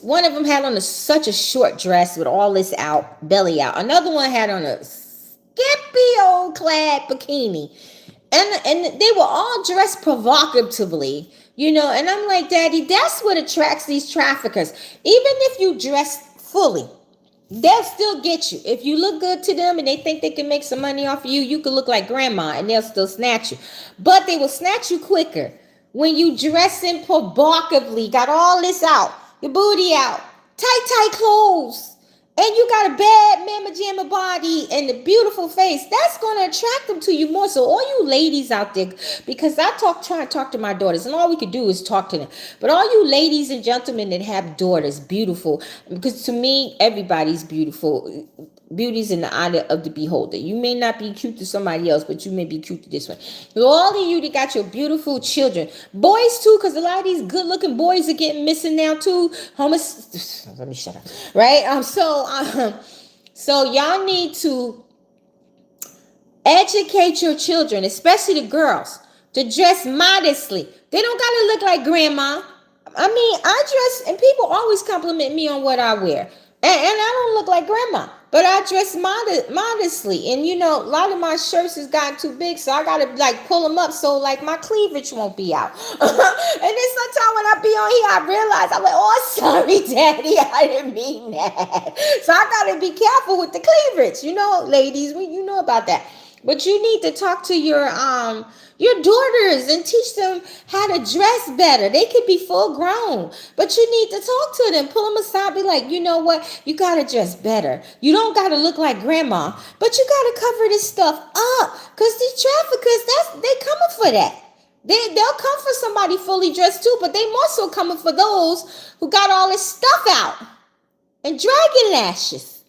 one of them had on such a short dress with all this out, belly out. Another one had on a skimpy old clad bikini. And they were all dressed provocatively, and I'm like, Daddy, that's what attracts these traffickers. Even if you dress fully, they'll still get you. If you look good to them and they think they can make some money off of you, you could look like grandma and they'll still snatch you. But they will snatch you quicker when you dress in provocatively, got all this out, your booty out, tight clothes, and you got a bad mamma jamma body and a beautiful face. That's going to attract them to you more. So all you ladies out there, because I try to talk to my daughters, and all we could do is talk to them. But all you ladies and gentlemen that have daughters, beautiful, because to me, everybody's beautiful. Beauty's in the eye of the beholder. You may not be cute to somebody else, but you may be cute to this one. So all of you that got your beautiful children, boys too, because a lot of these good-looking boys are getting missing now too. Let me shut up. Right? So y'all need to educate your children, especially the girls, to dress modestly. They don't gotta look like grandma. I mean, I dress, and people always compliment me on what I wear, and I don't look like grandma. But I dress modestly. And, a lot of my shirts has gotten too big. So I got to, pull them up so, my cleavage won't be out. And then sometimes when I be on here, I realize, I'm like, oh, sorry, Daddy. I didn't mean that. So I got to be careful with the cleavage. Ladies, you know about that. But you need to talk to your daughters and teach them how to dress better. They could be full grown, but you need to talk to them, pull them aside, be like, you know what? You got to dress better. You don't got to look like grandma, but you got to cover this stuff up, because these traffickers, they coming for that. They'll come for somebody fully dressed too, but they more so coming for those who got all this stuff out and dragon lashes.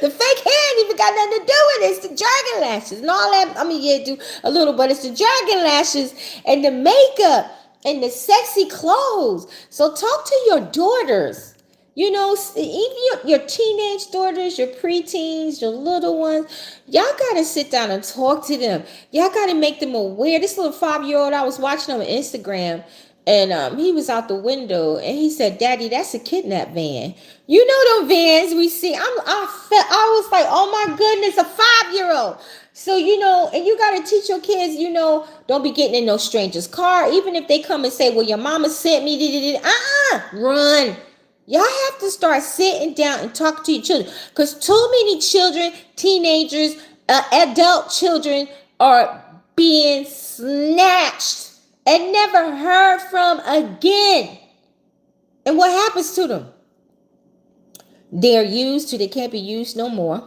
The fake hair ain't even got nothing to do with it. It's the dragon lashes and all that. I mean, yeah, do a little, but it's the dragon lashes and the makeup and the sexy clothes. So talk to your daughters. Even your teenage daughters, your preteens, your little ones. Y'all got to sit down and talk to them. Y'all got to make them aware. This little 5-year-old, I was watching on Instagram. And he was out the window and he said, Daddy, that's a kidnap van. Them vans we see. I was like, oh my goodness, a 5-year-old. So, and you got to teach your kids, don't be getting in no stranger's car. Even if they come and say, well, your mama sent me. Run. Y'all have to start sitting down and talk to your children, because too many children, teenagers, adult children are being snatched and never heard from again. And what happens to them? They're used to, they can't be used no more.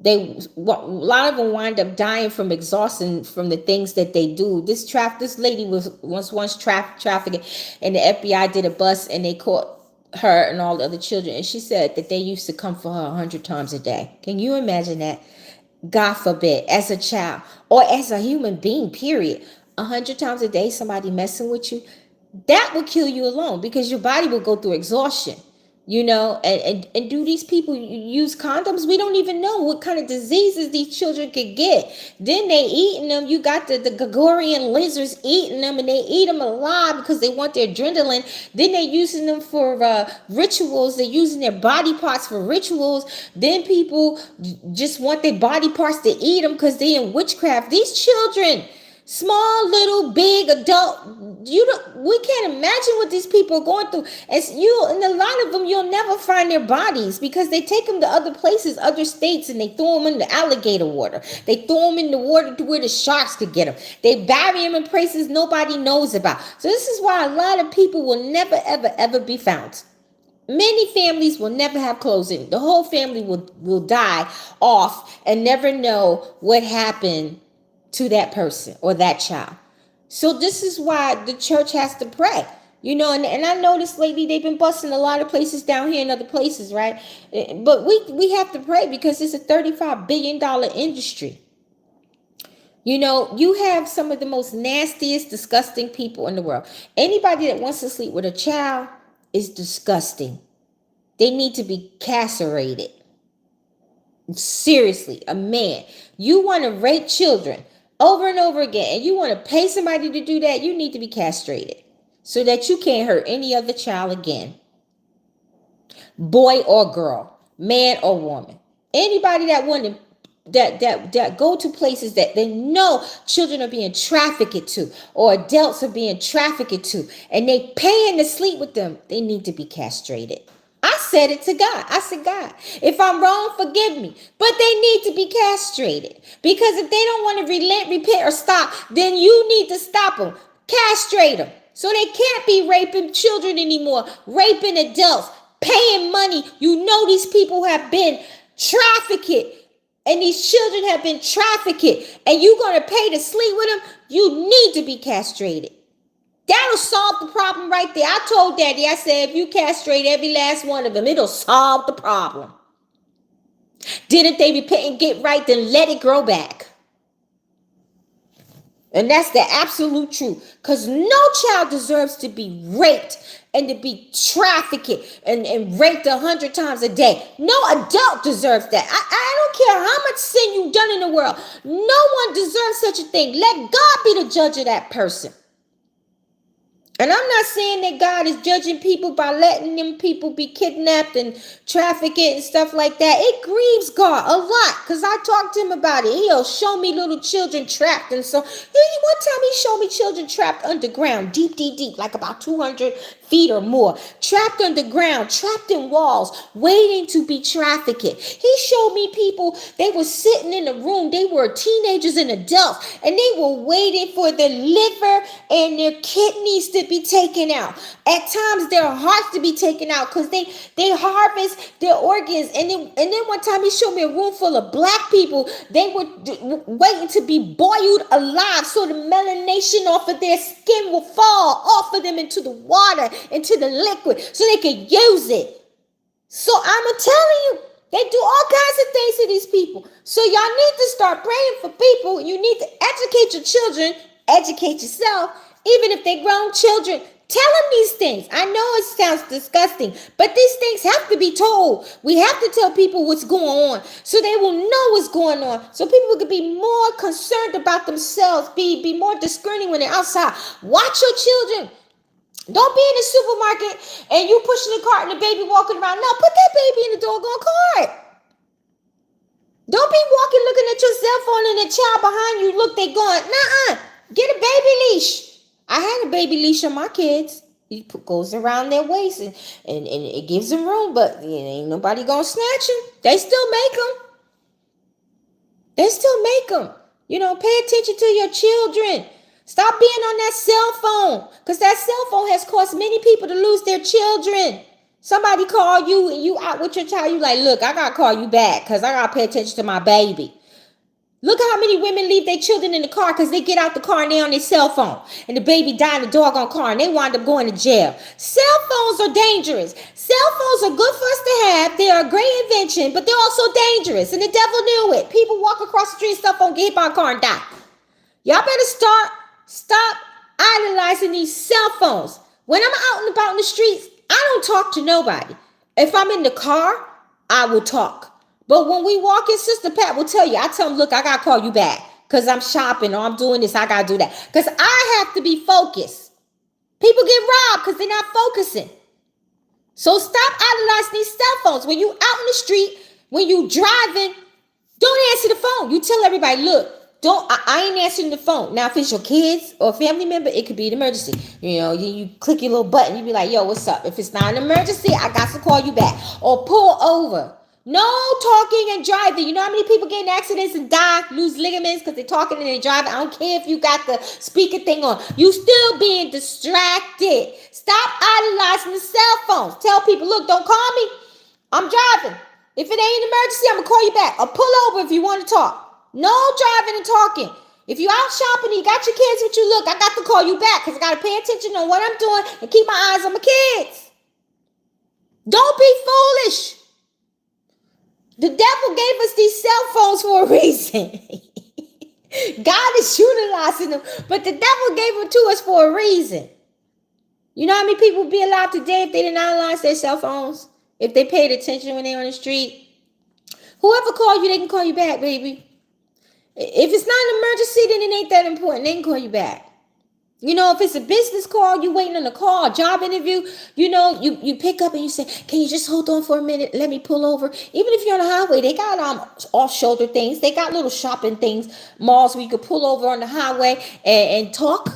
A lot of them wind up dying from exhaustion from the things that they do. This lady was once trafficking, and the FBI did a bust and they caught her and all the other children. And she said that they used to come for her 100 times a day. Can you imagine that? God forbid, as a child or as a human being, period. 100 times a day, somebody messing with you, that will kill you alone, because your body will go through exhaustion, and do these people use condoms? We don't even know what kind of diseases these children could get. Then they eating them. You got the Gregorian lizards eating them, and they eat them alive because they want their adrenaline. Then they using them for rituals. They're using their body parts for rituals. Then people just want their body parts to eat them because they're in witchcraft. These children, small, little, big, adult, we can't imagine what these people are going through. And a lot of them, you'll never find their bodies, because they take them to other places, other states, and they throw them in the alligator water. They throw them in the water to where the sharks could get them. They bury them in places nobody knows about. So this is why a lot of people will never, ever, ever be found. Many families will never have closing. The whole family will die off and never know what happened to that person or that child. So this is why the church has to pray, and I noticed lately they've been busting a lot of places down here and other places, right? But we have to pray, because it's a $35 billion industry. You have some of the most nastiest, disgusting people in the world. Anybody that wants to sleep with a child is disgusting. They need to be castrated. Seriously, a man, you want to rape children over and over again, and you want to pay somebody to do that, you need to be castrated so that you can't hurt any other child again. Boy or girl, man or woman. Anybody that want to that go to places that they know children are being trafficked to, or adults are being trafficked to, and they paying to sleep with them, they need to be castrated. I said it to God. I said, God, if I'm wrong, forgive me. But they need to be castrated. Because if they don't want to relent, repent, or stop, then you need to stop them. Castrate them. So they can't be raping children anymore, raping adults, paying money. You know these people have been trafficked, and these children have been trafficked, and you're going to pay to sleep with them. You need to be castrated. That'll solve the problem right there. I told Daddy, I said, if you castrate every last one of them, it'll solve the problem. Didn't they repent and get right, then let it grow back. And that's the absolute truth. Because no child deserves to be raped and to be trafficked and raped 100 times a day. No adult deserves that. I don't care how much sin you've done in the world. No one deserves such a thing. Let God be the judge of that person. And I'm not saying that God is judging people by letting them people be kidnapped and trafficked and stuff like that. It grieves God a lot, because I talked to him about it. He'll show me little children trapped. And so one time he showed me children trapped underground, deep, like about 200 feet or more, trapped underground, trapped in walls, waiting to be trafficked. He showed me people, they were sitting in a room. They were teenagers and adults, and they were waiting for their liver and their kidneys to be taken out. At times their hearts to be taken out, because they harvest their organs. And then one time he showed me a room full of black people. They were waiting to be boiled alive so the melanation off of their skin will fall off of them into the water, into the liquid, so they could use it. So I'm telling you, they do all kinds of things to these people. So y'all need to start praying for people. You need to educate your children, educate yourself. Even if they're grown children, tell them these things. I know it sounds disgusting, but these things have to be told. We have to tell people what's going on so they will know what's going on. So people could be more concerned about themselves, be more discerning when they're outside. Watch your children. Don't be in the supermarket and you pushing the cart and the baby walking around. No, put that baby in the doggone cart. Don't be walking looking at your cell phone and the child behind you. Look, they going, nuh-uh. Get a baby leash. I had a baby leash on my kids. It goes around their waist and it gives them room, but ain't nobody gonna snatch them. They still make them. They still make them. Pay attention to your children. Stop being on that cell phone, because that cell phone has caused many people to lose their children. Somebody call you and you out with your child. You like, look, I got to call you back because I got to pay attention to my baby. Look how many women leave their children in the car because they get out the car and they on their cell phone. And the baby died in the doggone car and they wind up going to jail. Cell phones are dangerous. Cell phones are good for us to have. They're a great invention, but they're also dangerous. And the devil knew it. People walk across the street, cell phone, get hit by a car and die. Y'all better stop idolizing these cell phones. When I'm out and about in the streets, I don't talk to nobody. If I'm in the car, I will talk. But when we walk in, Sister Pat will tell you, I tell them, look, I got to call you back because I'm shopping or I'm doing this. I got to do that because I have to be focused. People get robbed because they're not focusing. So stop idolizing these cell phones. When you out in the street, when you driving, don't answer the phone. You tell everybody, look, I ain't answering the phone. Now, if it's your kids or family member, it could be an emergency. You click your little button. You be like, yo, what's up? If it's not an emergency, I got to call you back or pull over. No talking and driving. You know how many people get in accidents and die, lose ligaments because they're talking and they're driving? I don't care if you got the speaker thing on. You still being distracted. Stop idolizing the cell phones. Tell people, look, don't call me. I'm driving. If it ain't an emergency, I'm going to call you back. Or pull over if you want to talk. No driving and talking. If you out shopping and you got your kids with you, look, I got to call you back because I got to pay attention on what I'm doing and keep my eyes on my kids. Don't be foolish. The devil gave us these cell phones for a reason. God is utilizing them, but the devil gave them to us for a reason. You know how many people would be alive today if they didn't analyze their cell phones? If they paid attention when they were on the street? Whoever called you, they can call you back, baby. If it's not an emergency, then it ain't that important. They can call you back. You know, if it's a business call, you waiting on a call, a job interview, you know, you pick up and you say, can you just hold on for a minute? Let me pull over. Even if you're on the highway, they got off-shoulder things. They got little shopping things, malls where you could pull over on the highway and talk.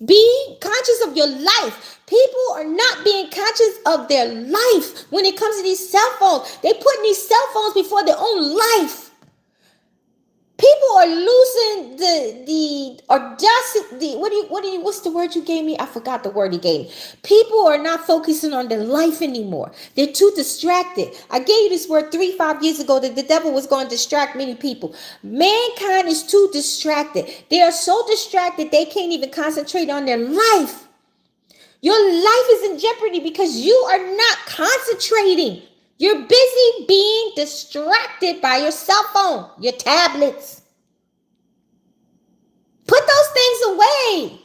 Be conscious of your life. People are not being conscious of their life when it comes to these cell phones. They putting these cell phones before their own life. People are losing the audacity. What's the word you gave me? I forgot the word he gave me. People are not focusing on their life anymore. They're too distracted. I gave you this word 3-5 years ago that the devil was going to distract many people. Mankind is too distracted. They are so distracted they can't even concentrate on their life. Your life is in jeopardy because you are not concentrating. You're busy being distracted by your cell phone, your tablets. Put those things away.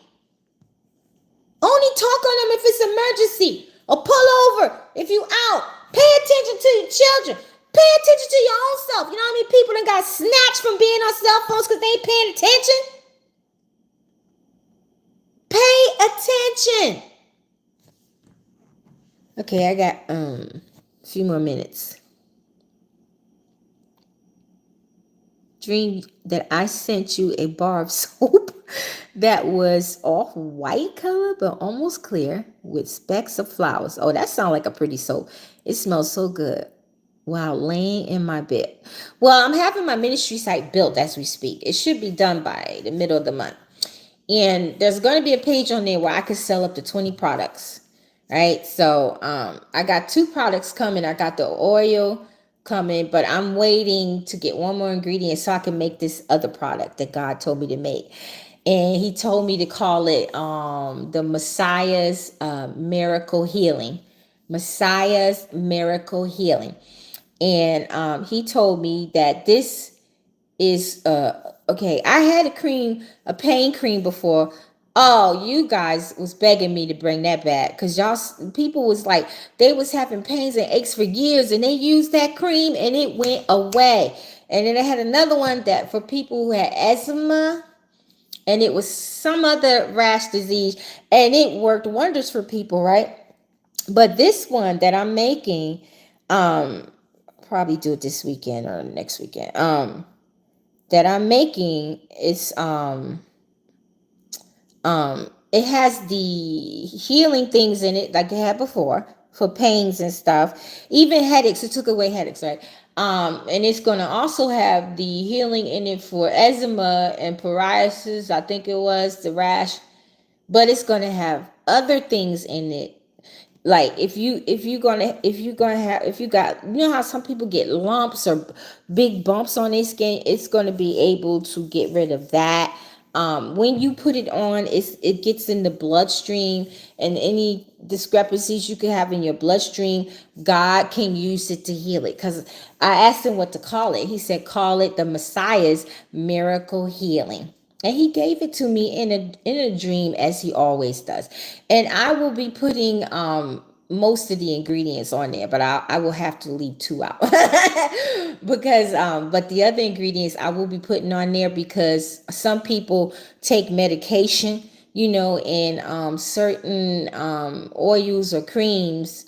Only talk on them if it's emergency. Or pull over if you out. Pay attention to your children. Pay attention to your own self. You know how many people done got snatched from being on cell phones because they ain't paying attention? Pay attention. Okay, I got a few more minutes. Dream that I sent you a bar of soap that was off white color but almost clear with specks of flowers. Oh, that sounds like a pretty soap. It smells so good while laying in my bed. Well, I'm having my ministry site built as we speak. It should be done by the middle of the month. And there's going to be a page on there where I could sell up to 20 products. Right? So I got 2 products coming. I got the oil coming, but I'm waiting to get one more ingredient so I can make this other product that God told me to make. And he told me to call it the Messiah's Miracle Healing. Messiah's Miracle Healing. And he told me that this is okay. I had a pain cream before. Oh, you guys was begging me to bring that back because people was like, they was having pains and aches for years and they used that cream and it went away. And then I had another one that for people who had eczema and it was some other rash disease and it worked wonders for people, right? But this one that I'm making, probably do it this weekend or next weekend, that I'm making is, it has the healing things in it like it had before for pains and stuff, even headaches. It took away headaches, right? And it's going to also have the healing in it for eczema and psoriasis. I think it was the rash, but it's going to have other things in it. Like if you got, you know how some people get lumps or big bumps on their skin, it's going to be able to get rid of that. When you put it on, it gets in the bloodstream, and any discrepancies you could have in your bloodstream, God can use it to heal it. Because I asked him what to call it. He said, call it the Messiah's Miracle Healing. And he gave it to me in a dream, as he always does. And I will be putting most of the ingredients on there, but I will have to leave 2 out because but the other ingredients I will be putting on there because some people take medication, you know, and certain oils or creams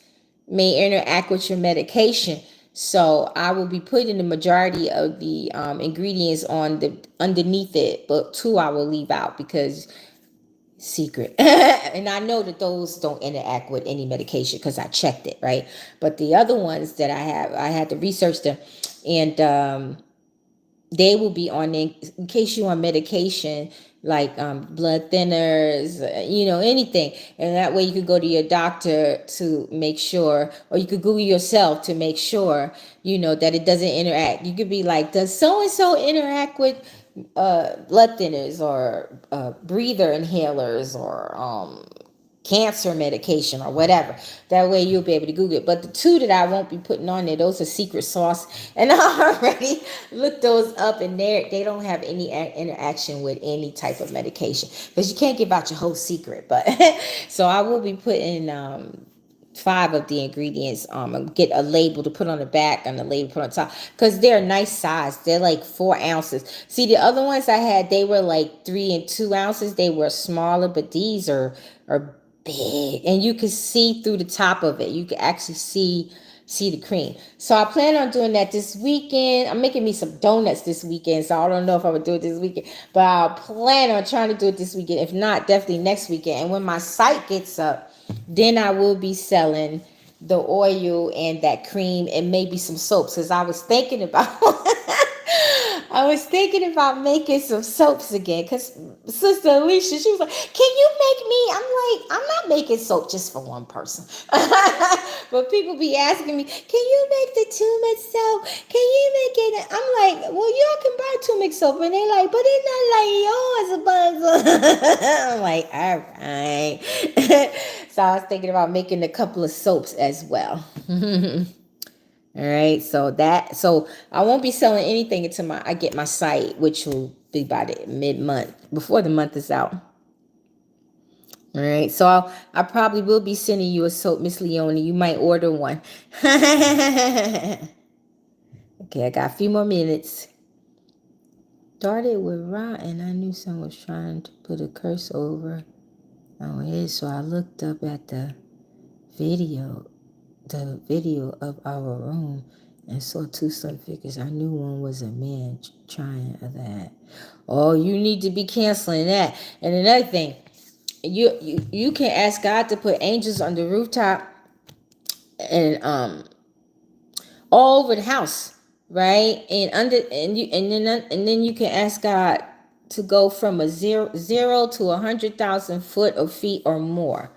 may interact with your medication. So I will be putting the majority of the ingredients on the underneath it, but 2 I will leave out because secret. And I know that those don't interact with any medication because I checked it, right? But the other ones that I had to research them, and they will be on there in case you're on medication like blood thinners, you know, anything. And that way you could go to your doctor to make sure, or you could Google yourself to make sure, you know, that it doesn't interact. You could be like, does so-and-so interact with blood thinners or breather inhalers or cancer medication or whatever. That way you'll be able to Google it. But the 2 that I won't be putting on there, those are secret sauce. And I already looked those up, and they don't have any interaction with any type of medication because you can't give out your whole secret. But so I will be putting 5 of the ingredients, get a label to put on the back and a label to put on top, because they're nice size. They're like 4 ounces. See, the other ones I had, they were like 3 and 2 ounces. They were smaller, but these are big, and you can see through the top of it. You can actually see the cream. So I plan on doing that this weekend. I'm making me some donuts this weekend, so I don't know if I would do it this weekend, but I'll plan on trying to do it this weekend. If not, definitely next weekend. And when my site gets up, then I will be selling the oil and that cream and maybe some soaps, because I was thinking about making some soaps again, because Sister Alicia, she was like, can you make me? I'm like, I'm not making soap just for one person. But people be asking me, can you make the turmeric soap? Can you make it? I'm like, well, y'all can buy turmeric soap. And they're like, but it's not like yours. I'm like, all right. So I was thinking about making a couple of soaps as well. All right, so I won't be selling anything until I get my site, which will be by the mid-month, before the month is out. All right, so I probably will be sending you a soap, Miss Leonie. You might order one. Okay, I got a few more minutes. Started with Ra, and I knew someone was trying to put a curse over on it, so I looked up at the video of our room and saw 2 sun figures. I knew one was a man trying that. Oh, you need to be canceling that. And another thing, you can ask God to put angels on the rooftop and all over the house, right? And then you can ask God to go from a zero to 100,000 foot or feet or more,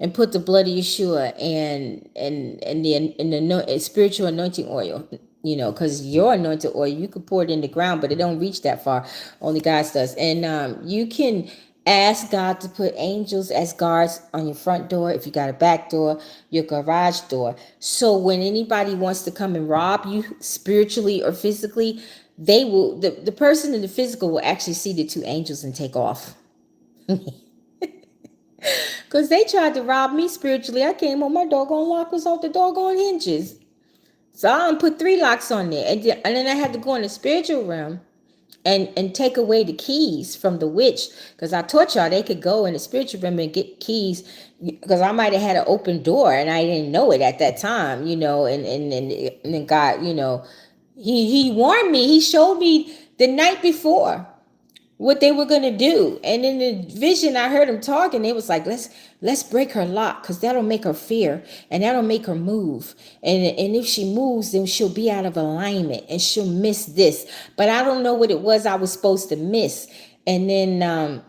and put the blood of Yeshua and the spiritual anointing oil, because your anointed oil, you could pour it in the ground, but it don't reach that far. Only God does. And you can ask God to put angels as guards on your front door, if you got a back door, your garage door. So when anybody wants to come and rob you spiritually or physically, they will, the person in the physical will actually see the 2 angels and take off. Because they tried to rob me spiritually. I came home, my doggone lock was off the doggone hinges. So I put 3 locks on there. And then I had to go in the spiritual realm and take away the keys from the witch. Because I taught y'all they could go in the spiritual realm and get keys. Because I might have had an open door and I didn't know it at that time, and then God, he warned me. He showed me the night before what they were going to do. And in the vision, I heard them talking. They was like, let's break her lock, because that'll make her fear and that'll make her move. And if she moves, then she'll be out of alignment and she'll miss this. But I don't know what it was I was supposed to miss. And then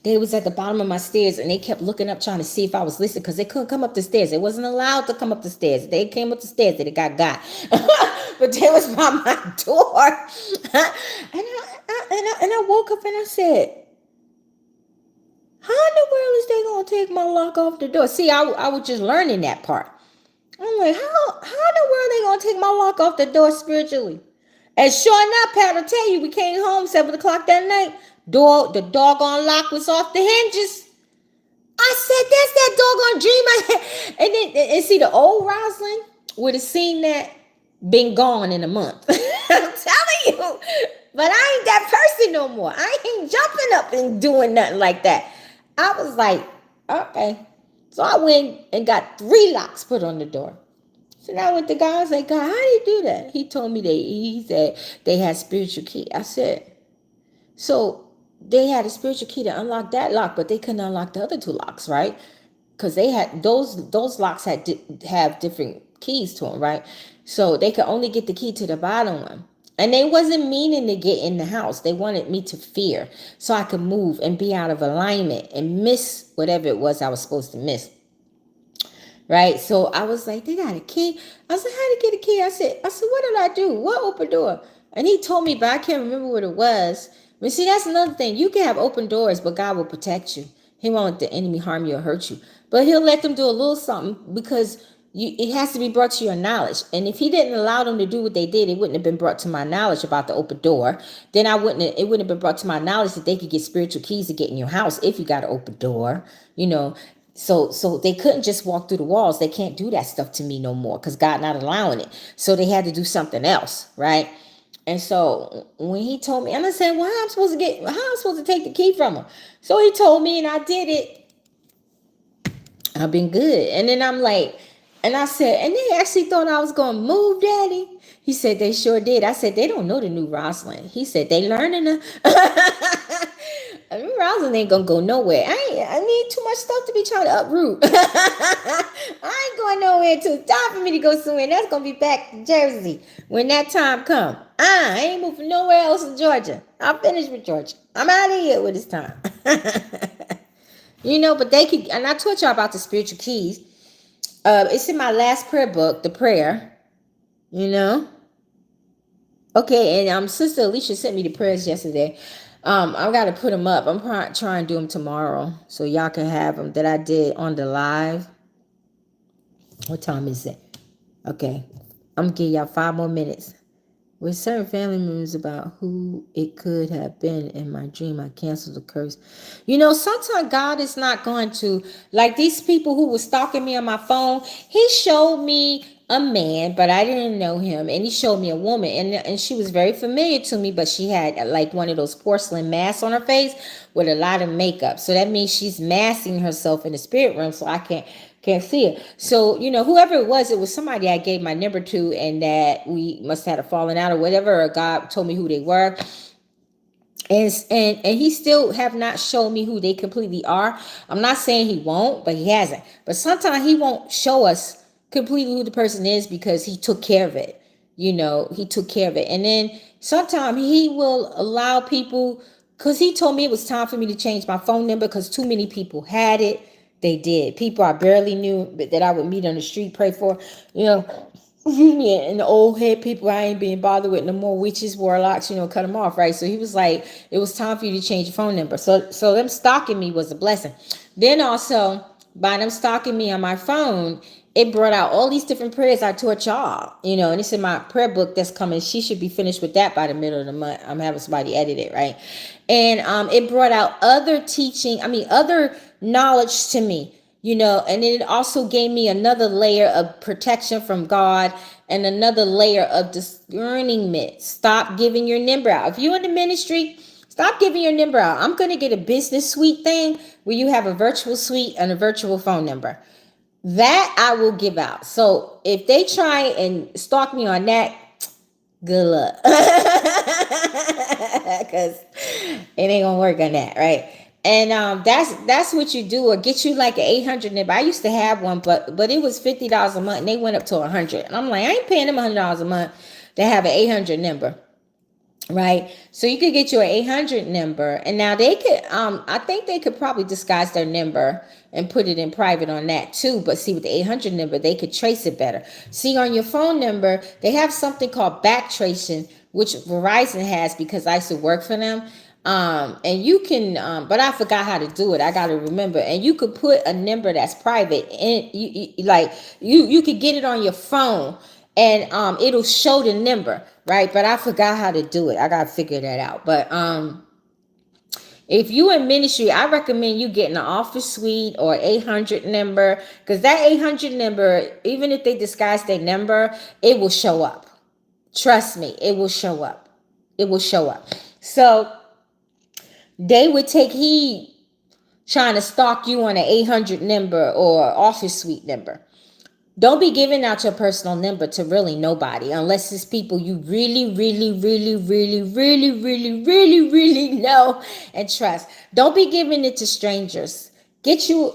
they was at the bottom of my stairs, and they kept looking up trying to see if I was listening, because they couldn't come up the stairs. They wasn't allowed to come up the stairs. They came up the stairs, they got. But they was by my door. And I woke up and I said, how in the world is they going to take my lock off the door? See, I was just learning that part. I'm like, how in the world they going to take my lock off the door spiritually? And sure enough, Pat will tell you, we came home 7 o'clock that night. The doggone lock was off the hinges. I said, that's that doggone dream I had. And then see, the old Rosalind would have seen that, been gone in a month. I'm telling you. But I ain't that person no more. I ain't jumping up and doing nothing like that. I was like, okay. So I went and got 3 locks put on the door. So now I went to God. I was like, God, how do you do that? He told me he said they had spiritual key. I said, so they had a spiritual key to unlock that lock, but they couldn't unlock the other 2 locks, right? Because they had those locks had have different keys to them, right? So they could only get the key to the bottom one. And they wasn't meaning to get in the house. They wanted me to fear so I could move and be out of alignment and miss whatever it was I was supposed to miss. Right? So I was like, they got a key. I said, how to get a key? I said, what did I do? What open door? And he told me, but I can't remember what it was. But see, that's another thing. You can have open doors, but God will protect you. He won't let the enemy harm you or hurt you. But he'll let them do a little something, because it has to be brought to your knowledge. And if he didn't allow them to do what they did, it wouldn't have been brought to my knowledge about the open door. Then it wouldn't have been brought to my knowledge that they could get spiritual keys to get in your house if you got an open door, So they couldn't just walk through the walls. They can't do that stuff to me no more because God not allowing it. So they had to do something else, right? And so when he told me, and I said, well, how am I supposed to take the key from him? So he told me and I did it. I've been good. And then I'm like, and I said, and they actually thought I was going to move, Daddy. He said, they sure did. I said, they don't know the new Rosalind. He said, they learning her. Rosalind ain't going to go nowhere. I need too much stuff to be trying to uproot. I ain't going nowhere until it's time for me to go somewhere. That's going to be back to Jersey when that time comes. I ain't moving nowhere else in Georgia. I'm finished with Georgia. I'm out of here when it's time. But they could, and I taught y'all about the spiritual keys. It's in my last prayer book, the prayer, Okay, and Sister Alicia sent me the prayers yesterday. I got to put them up. I'm trying to do them tomorrow so y'all can have them that I did on the live. What time is it? Okay, I'm going to give y'all 5 more minutes. With certain family members about who it could have been in my dream, I canceled the curse. Sometimes God is not going to, like these people who were stalking me on my phone, he showed me a man, but I didn't know him. And he showed me a woman, and she was very familiar to me, but she had like one of those porcelain masks on her face with a lot of makeup. So that means she's masking herself in the spirit realm, so I can't see it. So, whoever it was somebody I gave my number to, and that we must have had a falling out or whatever, or God told me who they were. And he still have not shown me who they completely are. I'm not saying he won't, but he hasn't. But sometimes he won't show us completely who the person is because he took care of it. He took care of it. And then sometimes he will allow people, because he told me it was time for me to change my phone number because too many people had it. They did. People I barely knew that I would meet on the street, pray for, and the old head people I ain't being bothered with no more, witches, warlocks, cut them off, right? So he was like, it was time for you to change your phone number. So them stalking me was a blessing. Then also, by them stalking me on my phone, it brought out all these different prayers I taught y'all, and it's in my prayer book that's coming. She should be finished with that by the middle of the month. I'm having somebody edit it, right? And it brought out other other knowledge to me, and then it also gave me another layer of protection from God and another layer of discernment. Stop giving your number out. If you're in the ministry, stop giving your number out. I'm going to get a business suite thing where you have a virtual suite and a virtual phone number. That I will give out. So if they try and stalk me on that, good luck. Because it ain't going to work on that, right? And that's what you do, or get you like an 800 number. I used to have one, but it was $50 a month, and they went up to 100. And I'm like, I ain't paying them $100 a month to have an 800 number, right? So you could get you an 800 number, and now they could, I think they could probably disguise their number and put it in private on that too. But see, with the 800 number, they could trace it better. See, on your phone number, they have something called back tracing, which Verizon has because I used to work for them. And you can, but I forgot how to do it. I got to remember. And you could put a number that's private, and you could get it on your phone, and it'll show the number, right? But I forgot how to do it. I got to figure that out. But if you in ministry, I recommend you getting an office suite or 800 number, because that 800 number, even if they disguise their number, it will show up. Trust me, it will show up. It will show up. So they would take heed trying to stalk you on an 800 number or office suite number. Don't be giving out your personal number to really nobody unless it's people you really, really, really, really, really, really, really, really know and trust. Don't be giving it to strangers. Get you,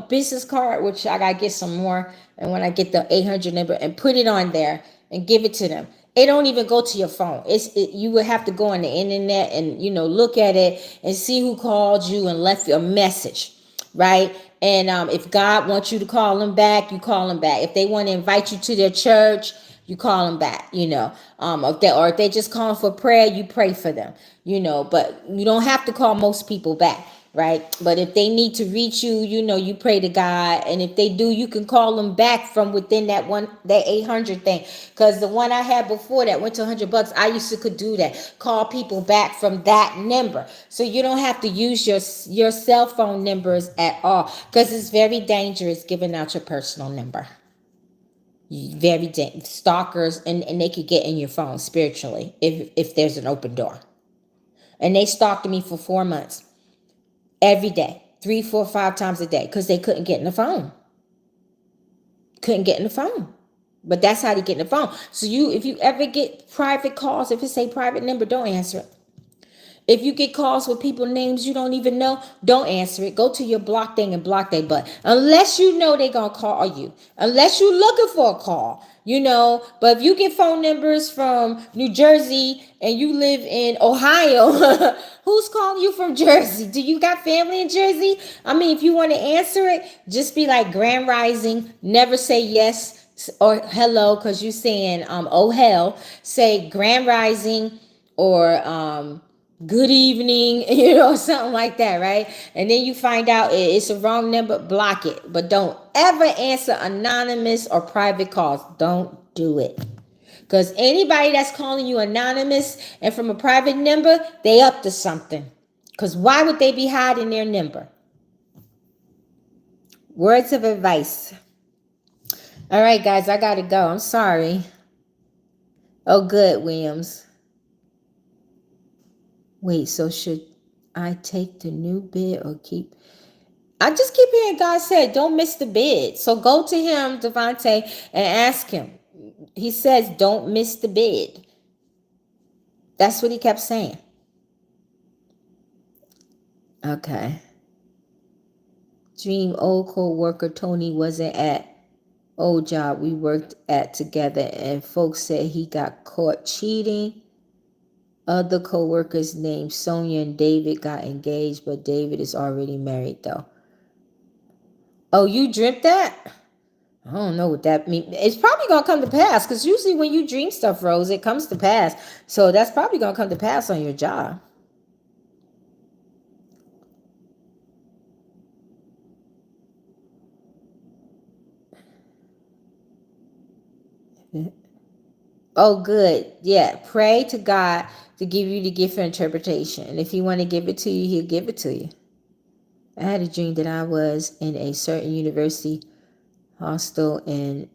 business card, which I got to get some more. And when I get the 800 number, and put it on there and give it to them. It don't even go to your phone. You would have to go on the internet and, look at it and see who called you and left you a message, right? And if God wants you to call them back, you call them back. If they want to invite you to their church, you call them back, or if they just calling for prayer, you pray for them, but you don't have to call most people back. right? But if they need to reach you, you pray to God. And if they do, you can call them back from within that 800 thing. Because the one I had before that went to $100, I used to could do that. Call people back from that number. So you don't have to use your cell phone numbers at all. Because it's very dangerous giving out your personal number. Very stalkers, and they could get in your phone spiritually if there's an open door. And they stalked me for 4 months. Every day, 3, 4, 5 times a day, because they couldn't get in the phone. But that's how they get in the phone. So if you ever get private calls, if it's a private number, don't answer it. If you get calls with people names you don't even know, don't answer it. Go to your block thing and block that button. Unless you know they're going to call you. Unless you're looking for a call, But if you get phone numbers from New Jersey and you live in Ohio, who's calling you from Jersey? Do you got family in Jersey? I mean, if you want to answer it, just be like Grand Rising. Never say yes or hello because you're saying, oh, hell. Say Grand Rising or good evening, something like that, right? And then you find out it's a wrong number, block it. But don't ever answer anonymous or private calls. Don't do it. Because anybody that's calling you anonymous and from a private number, they up to something. Because why would they be hiding their number? Words of advice. All right, guys, I got to go. I'm sorry. Oh, good, Williams. Wait, so should I take the new bid or keep? I just keep hearing God say, don't miss the bid. So go to him, Devontae, and ask him. He says, don't miss the bid. That's what he kept saying. Okay. Dream old co-worker Tony wasn't at old job we worked at together, and folks said he got caught cheating. Other co-workers named Sonia and David got engaged, but David is already married though. Oh, you dreamt that? I don't know what that means. It's probably going to come to pass because usually when you dream stuff, Rose, it comes to pass. So that's probably going to come to pass on your job. Oh, good. Yeah. Pray to God to give you the gift of interpretation. And if he want to give it to you, he'll give it to you. I had a dream that I was in a certain university hostel and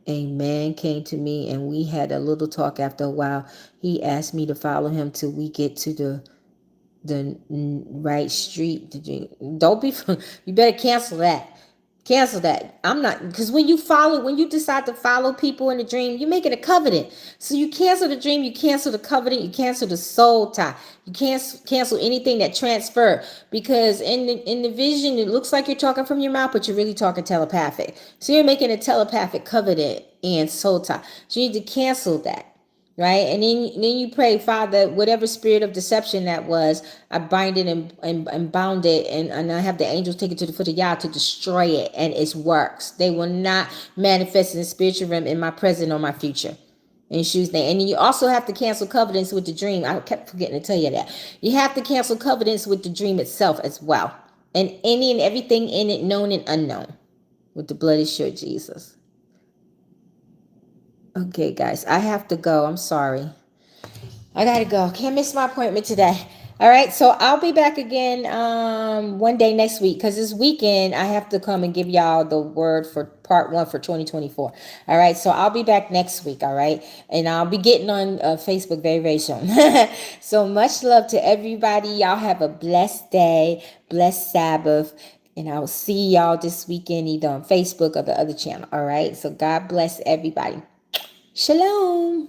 a man came to me and we had a little talk. After a while, he asked me to follow him till we get to the right street. Don't be, you better cancel that. Cancel that. I'm not, because when you decide to follow people in the dream, you're making a covenant. So you cancel the dream, you cancel the covenant, you cancel the soul tie. You can't cancel anything that transferred, because in the vision, it looks like you're talking from your mouth, but you're really talking telepathic. So you're making a telepathic covenant and soul tie. So you need to cancel that. Right? And then you pray, Father, whatever spirit of deception that was, I bind it and bound it, and I have the angels take it to the foot of Yah to destroy it and its works. They will not manifest in the spiritual realm in my present or my future. In Yeshua's name. And then you also have to cancel covenants with the dream. I kept forgetting to tell you that. You have to cancel covenants with the dream itself as well. And any and everything in it, known and unknown, with the blood of Yeshua Jesus. Okay, guys, I have to go. I'm sorry. I got to go. Can't miss my appointment today. All right, so I'll be back again one day next week, because this weekend I have to come and give y'all the word for part 1 for 2024. All right, so I'll be back next week, all right? And I'll be getting on Facebook very, very soon. So much love to everybody. Y'all have a blessed day, blessed Sabbath. And I will see y'all this weekend either on Facebook or the other channel, all right? So God bless everybody. Shalom.